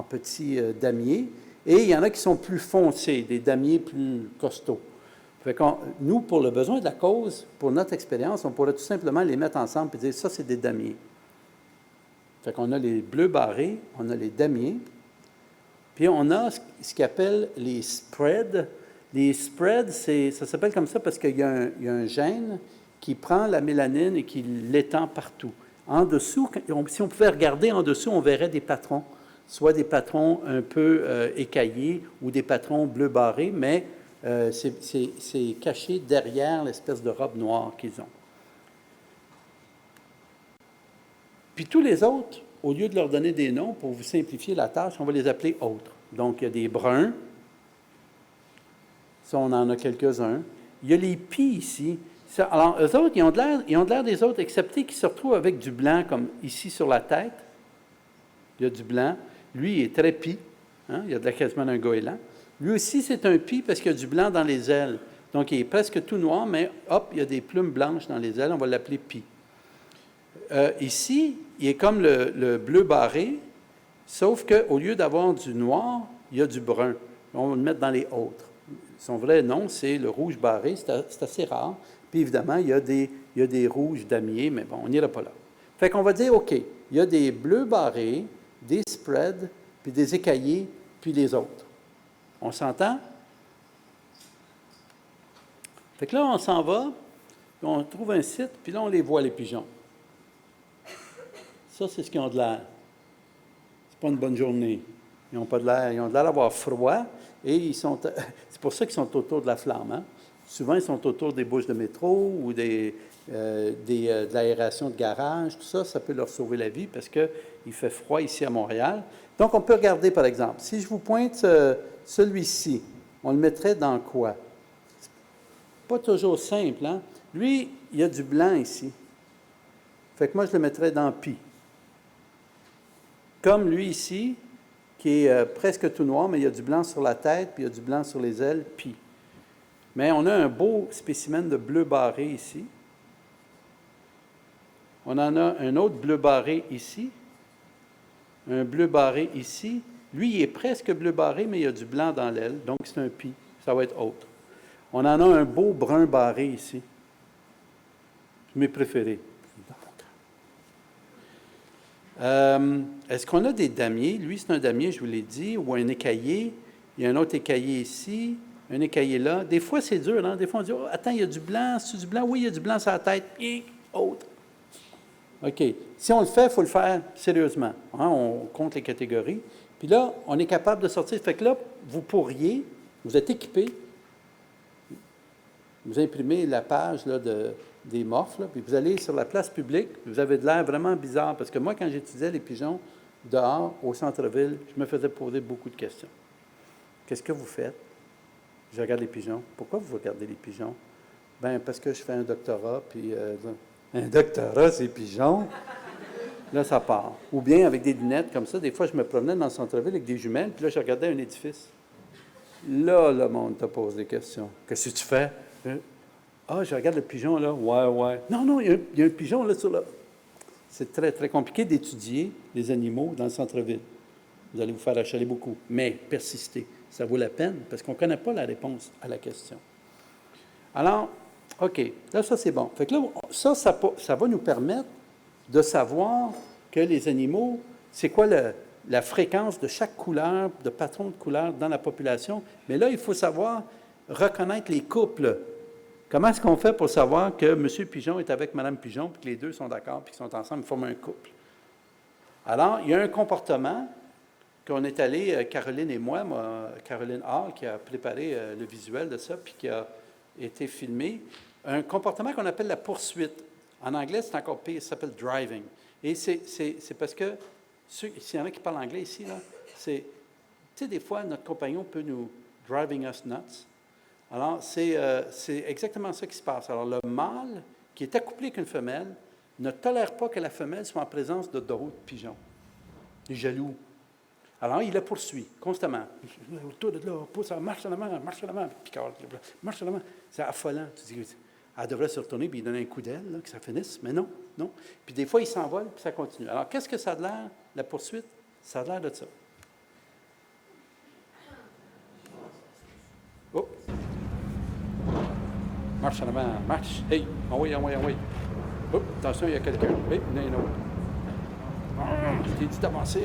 petits damiers. Et il y en a qui sont plus foncés, des damiers plus costauds. Fait que nous, pour le besoin de la cause, pour notre expérience, on pourrait tout simplement les mettre ensemble et dire, ça, c'est des damiers. Fait qu'on a les bleus barrés, on a les damiers, puis on a ce qu'ils appellent les spreads. Les spreads, ça s'appelle comme ça parce qu'il y a un gène qui prend la mélanine et qui l'étend partout. En dessous, si on pouvait regarder en dessous, on verrait des patrons, soit des patrons un peu écaillés ou des patrons bleu barrés, mais c'est caché derrière l'espèce de robe noire qu'ils ont. Puis tous les autres, au lieu de leur donner des noms, pour vous simplifier la tâche, on va les appeler autres. Donc, il y a des bruns. Ça, on en a quelques-uns. Il y a les pies ici. Ça, alors, eux autres, ils ont de l'air des autres, excepté qu'ils se retrouvent avec du blanc, comme ici sur la tête. Il y a du blanc. Lui, il est très pie. Hein? Il y a quasiment un goéland. Lui aussi, c'est un pie parce qu'il y a du blanc dans les ailes. Donc, il est presque tout noir, mais hop, il y a des plumes blanches dans les ailes. On va l'appeler pie. Ici, il est comme le bleu barré, sauf qu'au lieu d'avoir du noir, il y a du brun. On va le mettre dans les autres. Son vrai nom, c'est le rouge barré. C'est assez rare. Puis, évidemment, il y a des rouges damiers, mais bon, on n'ira pas là. Fait qu'on va dire, OK, il y a des bleus barrés, des spreads, puis des écaillés, puis les autres. On s'entend? Fait que là, on s'en va, puis on trouve un site, puis là, on les voit, les pigeons. Ça, c'est ce qu'ils ont de l'air. C'est pas une bonne journée. Ils ont pas de l'air. Ils ont de l'air d'avoir froid, et c'est pour ça qu'ils sont autour de la flamme. Hein? Souvent, ils sont autour des bouches de métro ou de l'aération de garage. Tout ça, ça peut leur sauver la vie parce qu'il fait froid ici à Montréal. Donc, on peut regarder, par exemple, si je vous pointe celui-ci, on le mettrait dans quoi? C'est pas toujours simple, hein? Lui, il y a du blanc ici. Fait que moi, je le mettrais dans Pi. Comme lui ici, qui est presque tout noir, mais il y a du blanc sur la tête, puis il y a du blanc sur les ailes, Pi. Mais on a un beau spécimen de bleu barré ici. On en a un autre bleu barré ici. Un bleu barré ici. Lui, il est presque bleu barré, mais il y a du blanc dans l'aile, donc c'est un pie. Ça va être autre. On en a un beau brun barré ici. Mes préférés. Est-ce qu'on a des damiers? Lui, c'est un damier, je vous l'ai dit, ou un écaillé. Il y a un autre écaillé ici, un écaillé là. Des fois, c'est dur, hein? Des fois, on dit, oh, attends, il y a du blanc, c'est du blanc? Oui, il y a du blanc sur la tête. Et autre. OK. Si on le fait, il faut le faire sérieusement. Hein? On compte les catégories. Puis là, on est capable de sortir. Fait que là, vous êtes équipé, vous imprimez la page là, des morphes, là, puis vous allez sur la place publique, puis vous avez de l'air vraiment bizarre. Parce que moi, quand j'étudiais les pigeons dehors, au centre-ville, je me faisais poser beaucoup de questions. Qu'est-ce que vous faites? Je regarde les pigeons. Pourquoi vous regardez les pigeons? Bien, parce que je fais un doctorat, puis un doctorat, c'est pigeons. Là, ça part. Ou bien avec des lunettes comme ça. Des fois, je me promenais dans le centre-ville avec des jumelles, puis là, je regardais un édifice. Là, le monde te pose des questions. Qu'est-ce que tu fais? Ah, je regarde le pigeon, là. Ouais. Non, il y a un pigeon, là, sur là. C'est très, très compliqué d'étudier les animaux dans le centre-ville. Vous allez vous faire achaler beaucoup. Mais persistez. Ça vaut la peine, parce qu'on ne connaît pas la réponse à la question. Alors, OK. Là, ça, c'est bon. Fait que là, ça va nous permettre de savoir que les animaux, c'est quoi la fréquence de chaque couleur, de patron de couleur dans la population. Mais là, il faut savoir reconnaître les couples. Comment est-ce qu'on fait pour savoir que M. Pigeon est avec Mme Pigeon, puis que les deux sont d'accord, puis qu'ils sont ensemble, ils forment un couple? Alors, il y a un comportement qu'on est allé, Caroline et moi, Caroline Hall, qui a préparé le visuel de ça, puis qui a été filmé, un comportement qu'on appelle la poursuite. En anglais, c'est encore pire, ça s'appelle driving. Et c'est parce que, s'il y en a qui parlent anglais ici, là, tu sais, des fois, notre compagnon peut nous driving us nuts. Alors, c'est exactement ça qui se passe. Alors, le mâle qui est accouplé avec une femelle ne tolère pas que la femelle soit en présence d'autres pigeons. Il est jaloux. Alors, il la poursuit constamment. Autour de là, pousse, marche en avant, picard, marche en avant. C'est affolant. Tu dis, elle devrait se retourner et lui donner un coup d'aile, là, que ça finisse. Mais non, non. Puis des fois, il s'envole puis ça continue. Alors, qu'est-ce que ça a de l'air, la poursuite? Ça a l'air de ça. Oh! Marche en avant, marche. Hey, envoie. Oh, attention, il y a quelqu'un. Hey, il y en a un autre. Je t'ai dit d'avancer.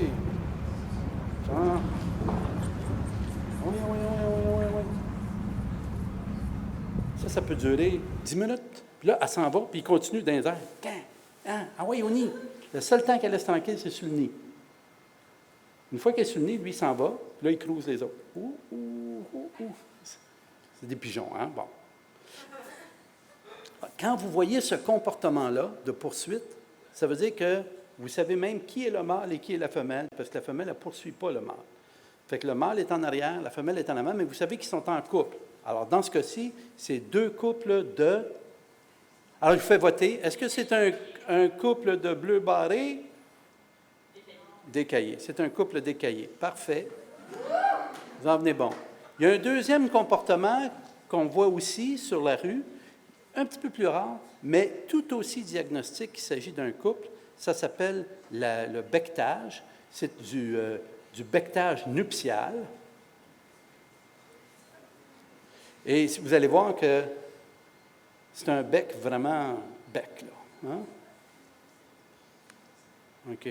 Oui. Ça peut durer 10 minutes. Puis là, elle s'en va, puis il continue dans les airs. Ah oui, au nid. Le seul temps qu'elle laisse tranquille, c'est sur le nid. Une fois qu'elle est sur le nid, lui, il s'en va, puis là, il crouse les autres. C'est des pigeons, hein? Bon. Quand vous voyez ce comportement-là de poursuite, ça veut dire que vous savez même qui est le mâle et qui est la femelle, parce que la femelle, elle ne poursuit pas le mâle. Fait que le mâle est en arrière, la femelle est en avant, mais vous savez qu'ils sont en couple. Alors, dans ce cas-ci, c'est deux couples de... Alors, je fais voter. Est-ce que c'est un couple de bleu barré? Décaillé. C'est un couple décaillé. Parfait. Vous en venez bon. Il y a un deuxième comportement qu'on voit aussi sur la rue, un petit peu plus rare, mais tout aussi diagnostique qu'il s'agit d'un couple. Ça s'appelle le becquetage. C'est du becquetage nuptial. Et vous allez voir que c'est un bec vraiment bec, là. Hein? OK.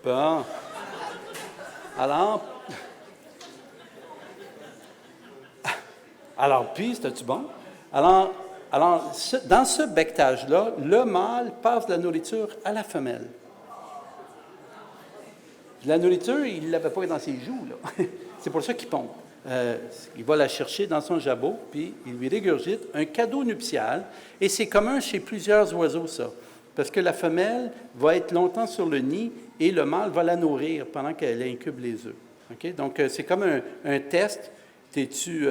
Bon. Alors, puis, c'était-tu bon? Alors, dans ce becquetage-là, le mâle passe de la nourriture à la femelle. La nourriture, il ne l'avait pas dans ses joues, là. C'est pour ça qu'il pompe. Il va la chercher dans son jabot, puis il lui régurgite un cadeau nuptial. Et c'est commun chez plusieurs oiseaux, ça. Parce que la femelle va être longtemps sur le nid et le mâle va la nourrir pendant qu'elle incube les œufs. Okay? Donc, c'est comme un test. Es-tu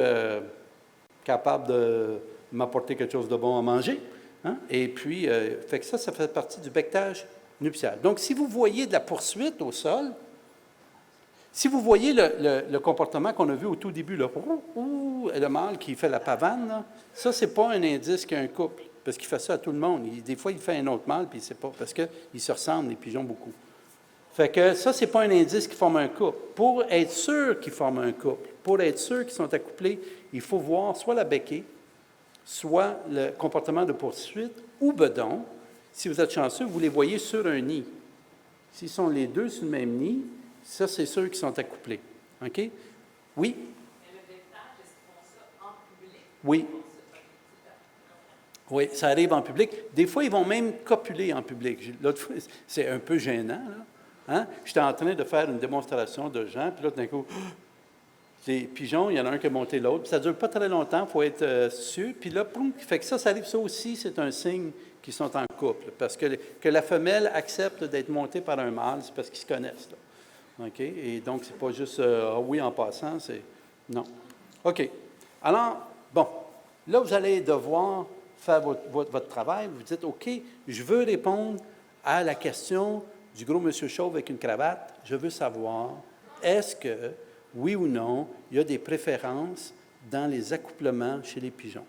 capable de m'apporter quelque chose de bon à manger? Hein? Et puis, fait que ça fait partie du becquetage nuptial. Donc, si vous voyez de la poursuite au sol, si vous voyez le comportement qu'on a vu au tout début, le mâle qui fait la pavane, là, ça, ce n'est pas un indice qu'il y a un couple, parce qu'il fait ça à tout le monde. Des fois, il fait un autre mâle, puis il ne sait pas, parce qu'ils se ressemblent, les pigeons, beaucoup. Fait que ça, ce n'est pas un indice qui forme un couple. Pour être sûr qu'ils forment un couple, pour être sûr qu'ils sont accouplés, il faut voir soit la becquée, soit le comportement de poursuite, ou bedon. Si vous êtes chanceux, vous les voyez sur un nid. S'ils sont les deux sur le même nid, ça, c'est sûr qu'ils sont accouplés. OK? Oui? Mais le becquetage, est-ce qu'ils font ça en public? Oui. Oui, ça arrive en public. Des fois, ils vont même copuler en public. L'autre fois, c'est un peu gênant, là. Hein? J'étais en train de faire une démonstration de gens, puis là, d'un coup, les pigeons, il y en a un qui a monté l'autre. Ça ne dure pas très longtemps, il faut être sûr. Puis là, poum, fait que ça arrive, ça aussi, c'est un signe qu'ils sont en couple. Parce que la femelle accepte d'être montée par un mâle, c'est parce qu'ils se connaissent, là. OK? Et donc, c'est pas juste oui en passant, c'est. Non. OK. Alors, bon, là, vous allez devoir faire votre travail. Vous dites, OK, je veux répondre à la question du gros monsieur chauve avec une cravate. Je veux savoir, est-ce que, oui ou non, il y a des préférences dans les accouplements chez les pigeons?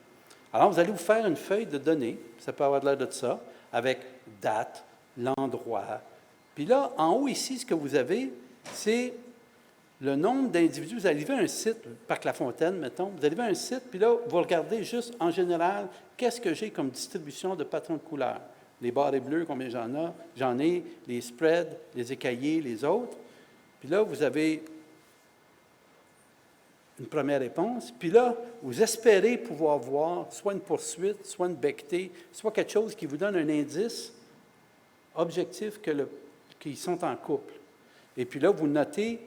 Alors, vous allez vous faire une feuille de données, ça peut avoir l'air de ça, avec date, l'endroit. Puis là, en haut ici, ce que vous avez, c'est le nombre d'individus. Vous arrivez à un site, Parc La Fontaine, mettons, vous arrivez à un site, puis là, vous regardez juste, en général, qu'est-ce que j'ai comme distribution de patrons de couleurs. Les barrés bleus, combien j'en ai, les spreads, les écaillés, les autres. Puis là, vous avez une première réponse. Puis là, vous espérez pouvoir voir soit une poursuite, soit une becquetée, soit quelque chose qui vous donne un indice objectif qu'ils sont en couple. Et puis là, vous notez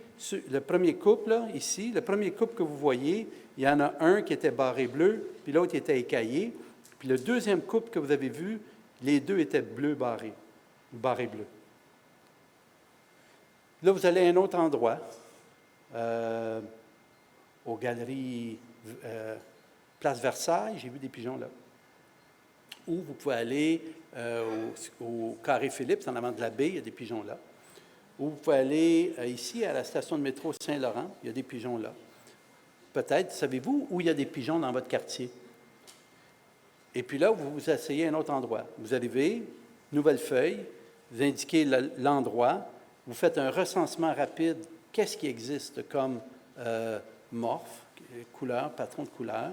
le premier couple, là, ici, le premier couple que vous voyez, il y en a un qui était barré bleu, puis l'autre était écaillé. Puis le deuxième couple que vous avez vu, les deux étaient bleu barré bleu. Là, vous allez à un autre endroit, aux Galeries Place Versailles, j'ai vu des pigeons là. Ou vous pouvez aller au Carré Philippe, en avant de la baie, il y a des pigeons là. Ou vous pouvez aller ici à la station de métro Saint-Laurent, il y a des pigeons là. Peut-être, savez-vous où il y a des pigeons dans votre quartier? Et puis là, vous vous asseyez à un autre endroit. Vous arrivez, nouvelle feuille, vous indiquez l'endroit, vous faites un recensement rapide, qu'est-ce qui existe comme morphe, couleur, patron de couleur.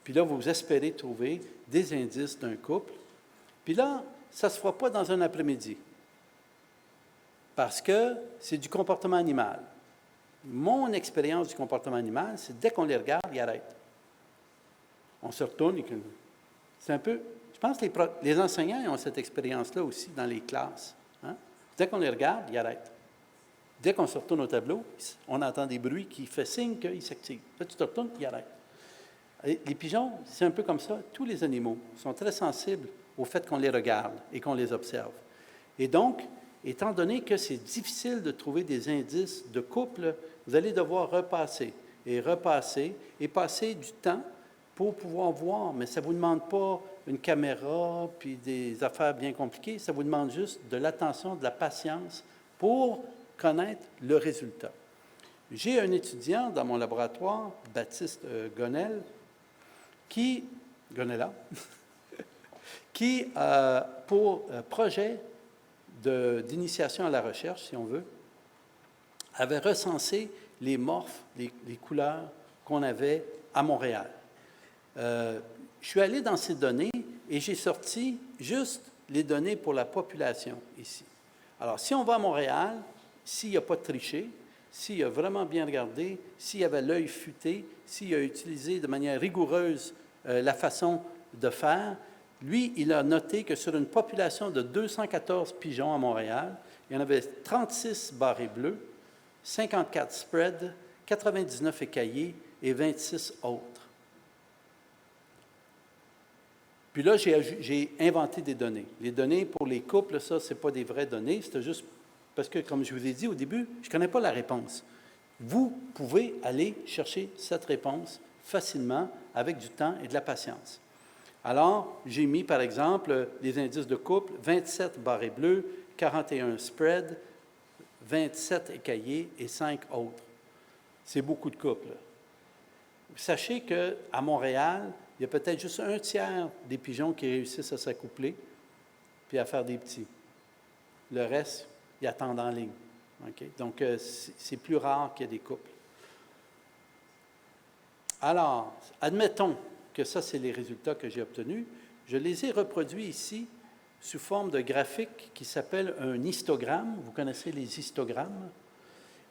Puis là, vous espérez trouver des indices d'un couple. Puis là, ça ne se fera pas dans un après-midi, parce que c'est du comportement animal. Mon expérience du comportement animal, c'est dès qu'on les regarde, ils arrêtent. On se retourne et c'est un peu... Je pense que les enseignants ont cette expérience-là aussi dans les classes. Hein? Dès qu'on les regarde, ils arrêtent. Dès qu'on se retourne au tableau, on entend des bruits qui font signe qu'ils s'activent. Là, tu te retournes, ils arrêtent. Et les pigeons, c'est un peu comme ça. Tous les animaux sont très sensibles au fait qu'on les regarde et qu'on les observe. Et donc, étant donné que c'est difficile de trouver des indices de couple, vous allez devoir repasser et passer du temps pour pouvoir voir. Mais ça ne vous demande pas une caméra puis des affaires bien compliquées. Ça vous demande juste de l'attention, de la patience pour connaître le résultat. J'ai un étudiant dans mon laboratoire, Baptiste Gonella, qui, pour projet d'initiation à la recherche, si on veut, avait recensé les morphes, les couleurs qu'on avait à Montréal. Je suis allé dans ces données et j'ai sorti juste les données pour la population ici. Alors, si on va à Montréal, s'il n'y a pas de triché, s'il a vraiment bien regardé, s'il avait l'œil futé, s'il a utilisé de manière rigoureuse la façon de faire, lui, il a noté que sur une population de 214 pigeons à Montréal, il y en avait 36 barrés bleus, 54 spreads, 99 écaillés et 26 autres. Puis là, j'ai inventé des données. Les données pour les couples, ça, ce n'est pas des vraies données, c'était juste parce que, comme je vous ai dit au début, je ne connais pas la réponse. Vous pouvez aller chercher cette réponse facilement avec du temps et de la patience. Alors, j'ai mis, par exemple, les indices de couple, 27 barrés bleus, 41 spreads, 27 écaillés et 5 autres. C'est beaucoup de couples. Sachez qu'à Montréal, il y a peut-être juste un tiers des pigeons qui réussissent à s'accoupler puis à faire des petits. Le reste, ils attendent en ligne. Okay? Donc, c'est plus rare qu'il y ait des couples. Alors, admettons que ça, c'est les résultats que j'ai obtenus. Je les ai reproduits ici sous forme de graphique qui s'appelle un histogramme. Vous connaissez les histogrammes?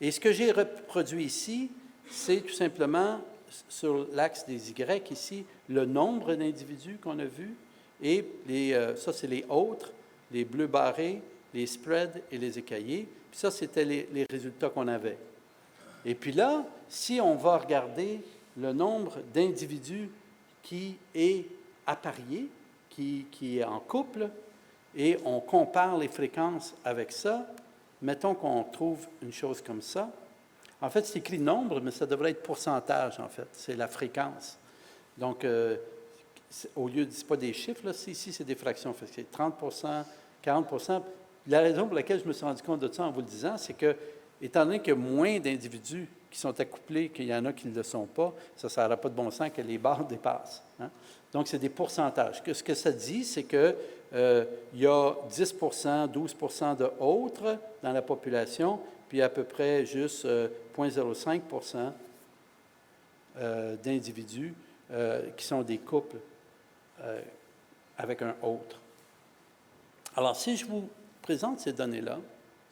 Et ce que j'ai reproduit ici, c'est tout simplement, sur l'axe des Y ici, le nombre d'individus qu'on a vus, et ça, c'est les autres, les bleus barrés, les spreads et les écaillés. Puis ça, c'était les résultats qu'on avait. Et puis là, si on va regarder le nombre d'individus qui est apparié, qui est en couple, et on compare les fréquences avec ça, mettons qu'on trouve une chose comme ça. En fait, c'est écrit nombre, mais ça devrait être pourcentage, en fait. C'est la fréquence. Donc, au lieu de, ce n'est pas des chiffres, là, ici, c'est des fractions. C'est 30 40 La raison pour laquelle je me suis rendu compte de ça en vous le disant, c'est que, étant donné qu'il y a moins d'individus qui sont accouplés qu'il y en a qui ne le sont pas, ça n'aura pas de bon sens que les barres dépassent. Hein? Donc, c'est des pourcentages. Ce que ça dit, c'est qu'il y a 10 12 de autres dans la population, puis à peu près juste 0,05 d'individus qui sont des couples avec un autre. Alors, si je vous présente ces données-là,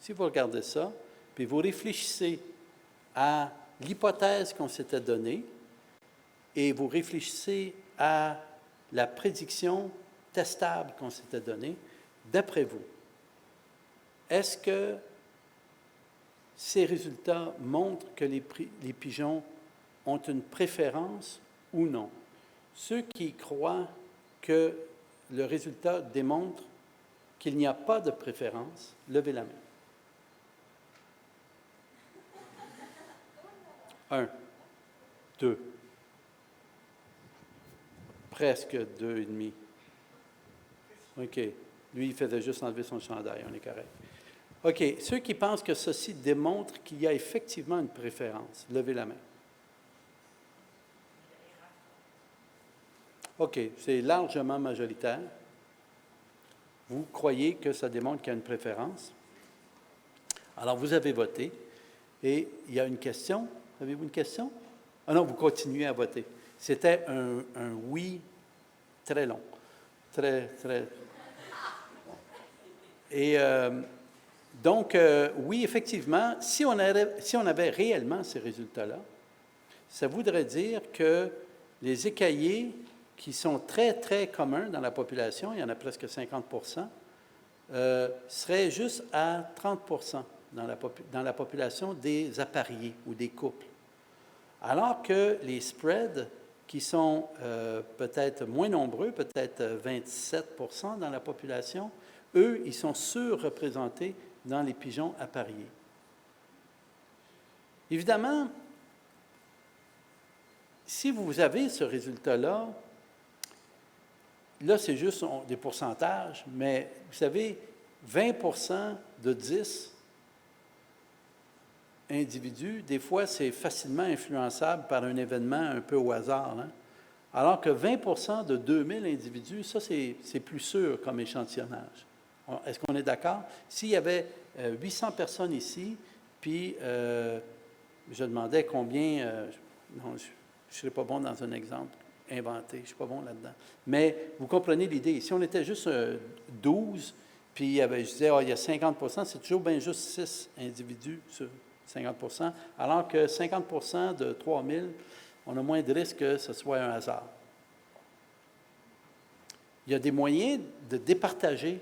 si vous regardez ça, puis vous réfléchissez à l'hypothèse qu'on s'était donnée, et vous réfléchissez à la prédiction testable qu'on s'était donnée, d'après vous, est-ce que ces résultats montrent que les pigeons ont une préférence ou non? Ceux qui croient que le résultat démontre qu'il n'y a pas de préférence, levez la main. 1, 2, presque 2,5. OK. Lui, il faisait juste enlever son chandail, on est correct. OK. Ceux qui pensent que ceci démontre qu'il y a effectivement une préférence, levez la main. OK. C'est largement majoritaire. Vous croyez que ça démontre qu'il y a une préférence. Alors, vous avez voté. Et il y a une question. Avez-vous une question? Ah non, vous continuez à voter. C'était un oui très long. Très, très... Et donc, oui, effectivement, si on avait réellement ces résultats-là, ça voudrait dire que les écaillés, qui sont très, très communs dans la population, il y en a presque 50 seraient juste à 30 dans la population des appariés ou des couples. Alors que les spreads, qui sont peut-être moins nombreux, peut-être 27 dans la population, eux, ils sont surreprésentés dans les pigeons appariés. Évidemment, si vous avez ce résultat-là, là, c'est juste des pourcentages, mais vous savez, 20 de 10 individus, des fois, c'est facilement influençable par un événement un peu au hasard. Hein? Alors que 20 de 2000 individus, ça, c'est plus sûr comme échantillonnage. Est-ce qu'on est d'accord? S'il y avait 800 personnes ici, puis je demandais combien... non, je ne serais pas bon dans un exemple inventé, je ne suis pas bon là-dedans. Mais vous comprenez l'idée. Si on était juste 12, puis je disais, il y a 50 c'est toujours bien juste 6 individus sur 50 alors que 50 de 3000, on a moins de risque que ce soit un hasard. Il y a des moyens de départager.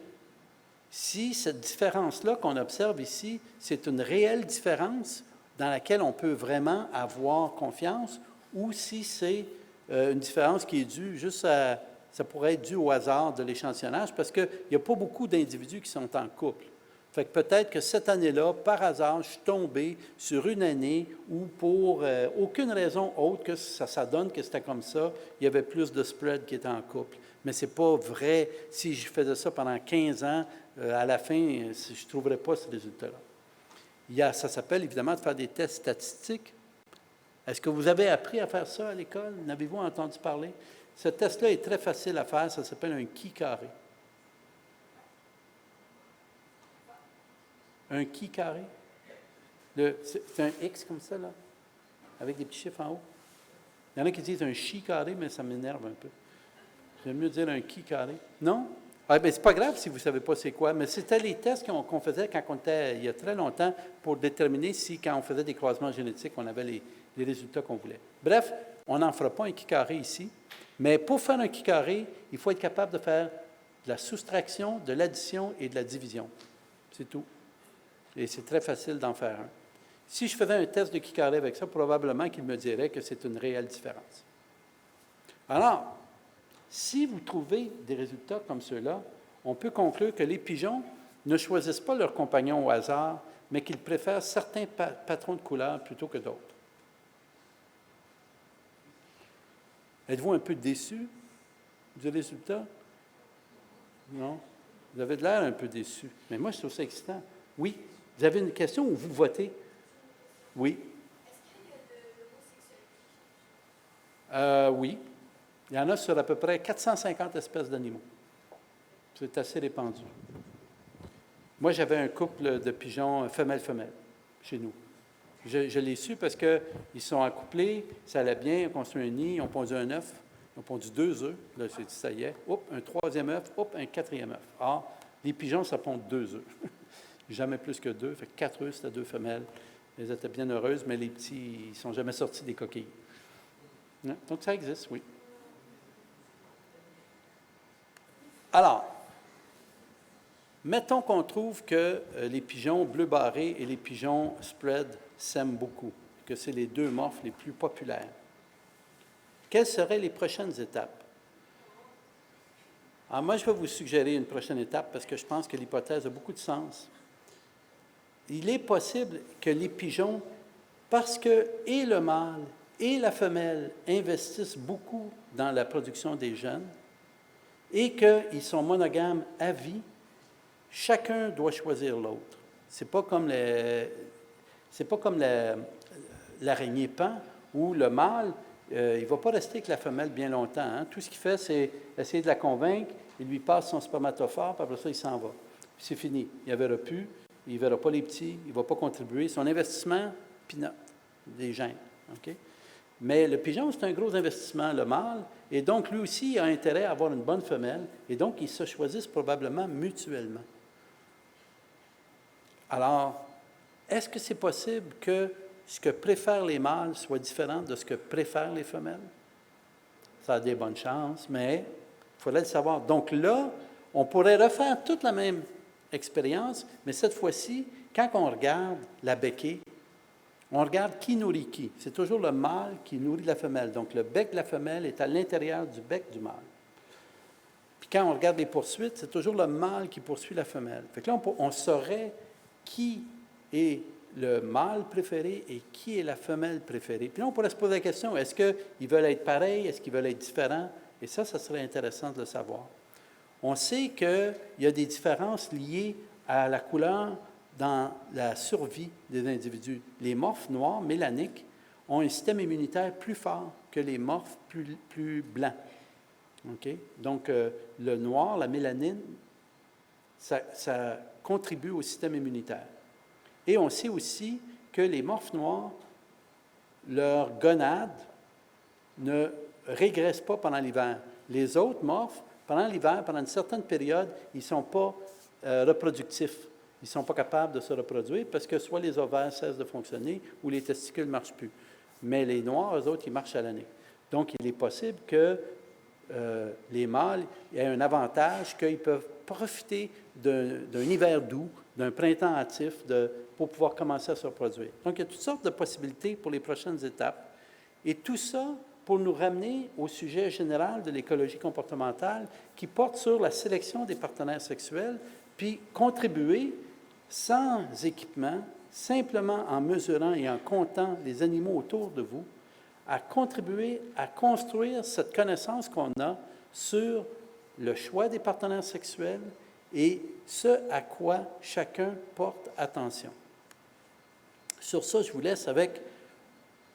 Si cette différence-là qu'on observe ici, c'est une réelle différence dans laquelle on peut vraiment avoir confiance, ou si c'est une différence qui est due juste à... Ça pourrait être dû au hasard de l'échantillonnage, parce qu'il n'y a pas beaucoup d'individus qui sont en couple. Fait que peut-être que cette année-là, par hasard, je suis tombé sur une année où, pour aucune raison autre que ça donne que c'était comme ça, il y avait plus de spread qui étaient en couple. Mais ce n'est pas vrai. Si je faisais ça pendant 15 ans, à la fin, je ne trouverais pas ce résultat-là. Ça s'appelle évidemment de faire des tests statistiques. Est-ce que vous avez appris à faire ça à l'école? N'avez-vous entendu parler? Ce test-là est très facile à faire. Ça s'appelle un qui carré. Un qui carré? C'est un X comme ça, là, avec des petits chiffres en haut. Il y en a qui disent un chi carré, mais ça m'énerve un peu. J'aime mieux dire un qui carré. Non? Ah, bien, c'est pas grave si vous ne savez pas c'est quoi, mais c'était les tests qu'on faisait quand on était, il y a très longtemps, pour déterminer si, quand on faisait des croisements génétiques, on avait les résultats qu'on voulait. Bref, on n'en fera pas un qui carré ici, mais pour faire un qui carré, il faut être capable de faire de la soustraction, de l'addition et de la division. C'est tout. Et c'est très facile d'en faire un. Si je faisais un test de qui carré avec ça, probablement qu'il me dirait que c'est une réelle différence. Alors, si vous trouvez des résultats comme ceux-là, on peut conclure que les pigeons ne choisissent pas leurs compagnons au hasard, mais qu'ils préfèrent certains patrons de couleurs plutôt que d'autres. Êtes-vous un peu déçu du résultat? Non? Vous avez de l'air un peu déçu. Mais moi, je trouve ça excitant. Oui? Vous avez une question ou vous votez? Oui? Est-ce qu'il y a de l'homosexualité? Oui. Il y en a sur à peu près 450 espèces d'animaux. C'est assez répandu. Moi, j'avais un couple de pigeons femelle-femelle chez nous. Je l'ai su parce qu'ils sont accouplés, ça allait bien, ils ont construit un nid, ils ont pondu un œuf, ils ont pondu 2 œufs. Là, j'ai dit, ça y est, hop, un 3e œuf, hop, un 4e œuf. Or, les pigeons, ça pond 2 œufs. Jamais plus que 2, fait que 4 œufs, c'était 2 femelles. Elles étaient bien heureuses, mais les petits, ils ne sont jamais sortis des coquilles. Ouais, donc, ça existe, oui. Alors, mettons qu'on trouve que les pigeons bleu barré et les pigeons spread s'aiment beaucoup, que c'est les deux morphes les plus populaires. Quelles seraient les prochaines étapes? Alors, moi, je vais vous suggérer une prochaine étape parce que je pense que l'hypothèse a beaucoup de sens. Il est possible que les pigeons, parce que et le mâle et la femelle investissent beaucoup dans la production des jeunes et qu'ils sont monogames à vie, chacun doit choisir l'autre. C'est pas comme l'araignée paon où le mâle, il ne va pas rester avec la femelle bien longtemps. Hein. Tout ce qu'il fait, c'est essayer de la convaincre, il lui passe son spermatophore, puis après ça, il s'en va. Puis c'est fini. Il ne verra plus, il ne verra pas les petits, il ne va pas contribuer. Son investissement, peanut, des gènes. Okay? Mais le pigeon, c'est un gros investissement, le mâle, et donc lui aussi a intérêt à avoir une bonne femelle, et donc ils se choisissent probablement mutuellement. Alors, est-ce que c'est possible que ce que préfèrent les mâles soit différent de ce que préfèrent les femelles? Ça a des bonnes chances, mais il faudrait le savoir. Donc là, on pourrait refaire toute la même expérience, mais cette fois-ci, quand on regarde la béquille, on regarde qui nourrit qui. C'est toujours le mâle qui nourrit la femelle. Donc, le bec de la femelle est à l'intérieur du bec du mâle. Puis quand on regarde les poursuites, c'est toujours le mâle qui poursuit la femelle. Fait que là, on saurait qui est le mâle préféré et qui est la femelle préférée. Puis là, on pourrait se poser la question, est-ce qu'ils veulent être pareils? Est-ce qu'ils veulent être différents? Et ça serait intéressant de le savoir. On sait qu'il y a des différences liées à la couleur dans la survie des individus. Les morphes noirs, mélaniques, ont un système immunitaire plus fort que les morphes plus blancs. Okay? Donc, le noir, la mélanine, ça contribue au système immunitaire. Et on sait aussi que les morphes noirs, leurs gonades ne régressent pas pendant l'hiver. Les autres morphes, pendant l'hiver, pendant une certaine période, ils ne sont pas reproductifs. Ils ne sont pas capables de se reproduire parce que soit les ovaires cessent de fonctionner ou les testicules ne marchent plus. Mais les noirs, eux autres, ils marchent à l'année. Donc, il est possible que les mâles aient un avantage qu'ils peuvent profiter d'un hiver doux, d'un printemps hâtif pour pouvoir commencer à se reproduire. Donc, il y a toutes sortes de possibilités pour les prochaines étapes. Et tout ça pour nous ramener au sujet général de l'écologie comportementale qui porte sur la sélection des partenaires sexuels, puis contribuer sans équipement, simplement en mesurant et en comptant les animaux autour de vous, à contribuer à construire cette connaissance qu'on a sur le choix des partenaires sexuels et ce à quoi chacun porte attention. Sur ça, je vous laisse avec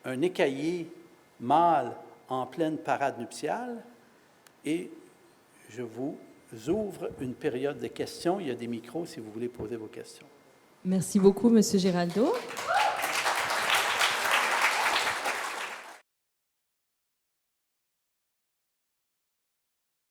un écaillé mâle en pleine parade nuptiale et je vous ouvre une période de questions. Il y a des micros si vous voulez poser vos questions. Merci beaucoup, M. Giraldo.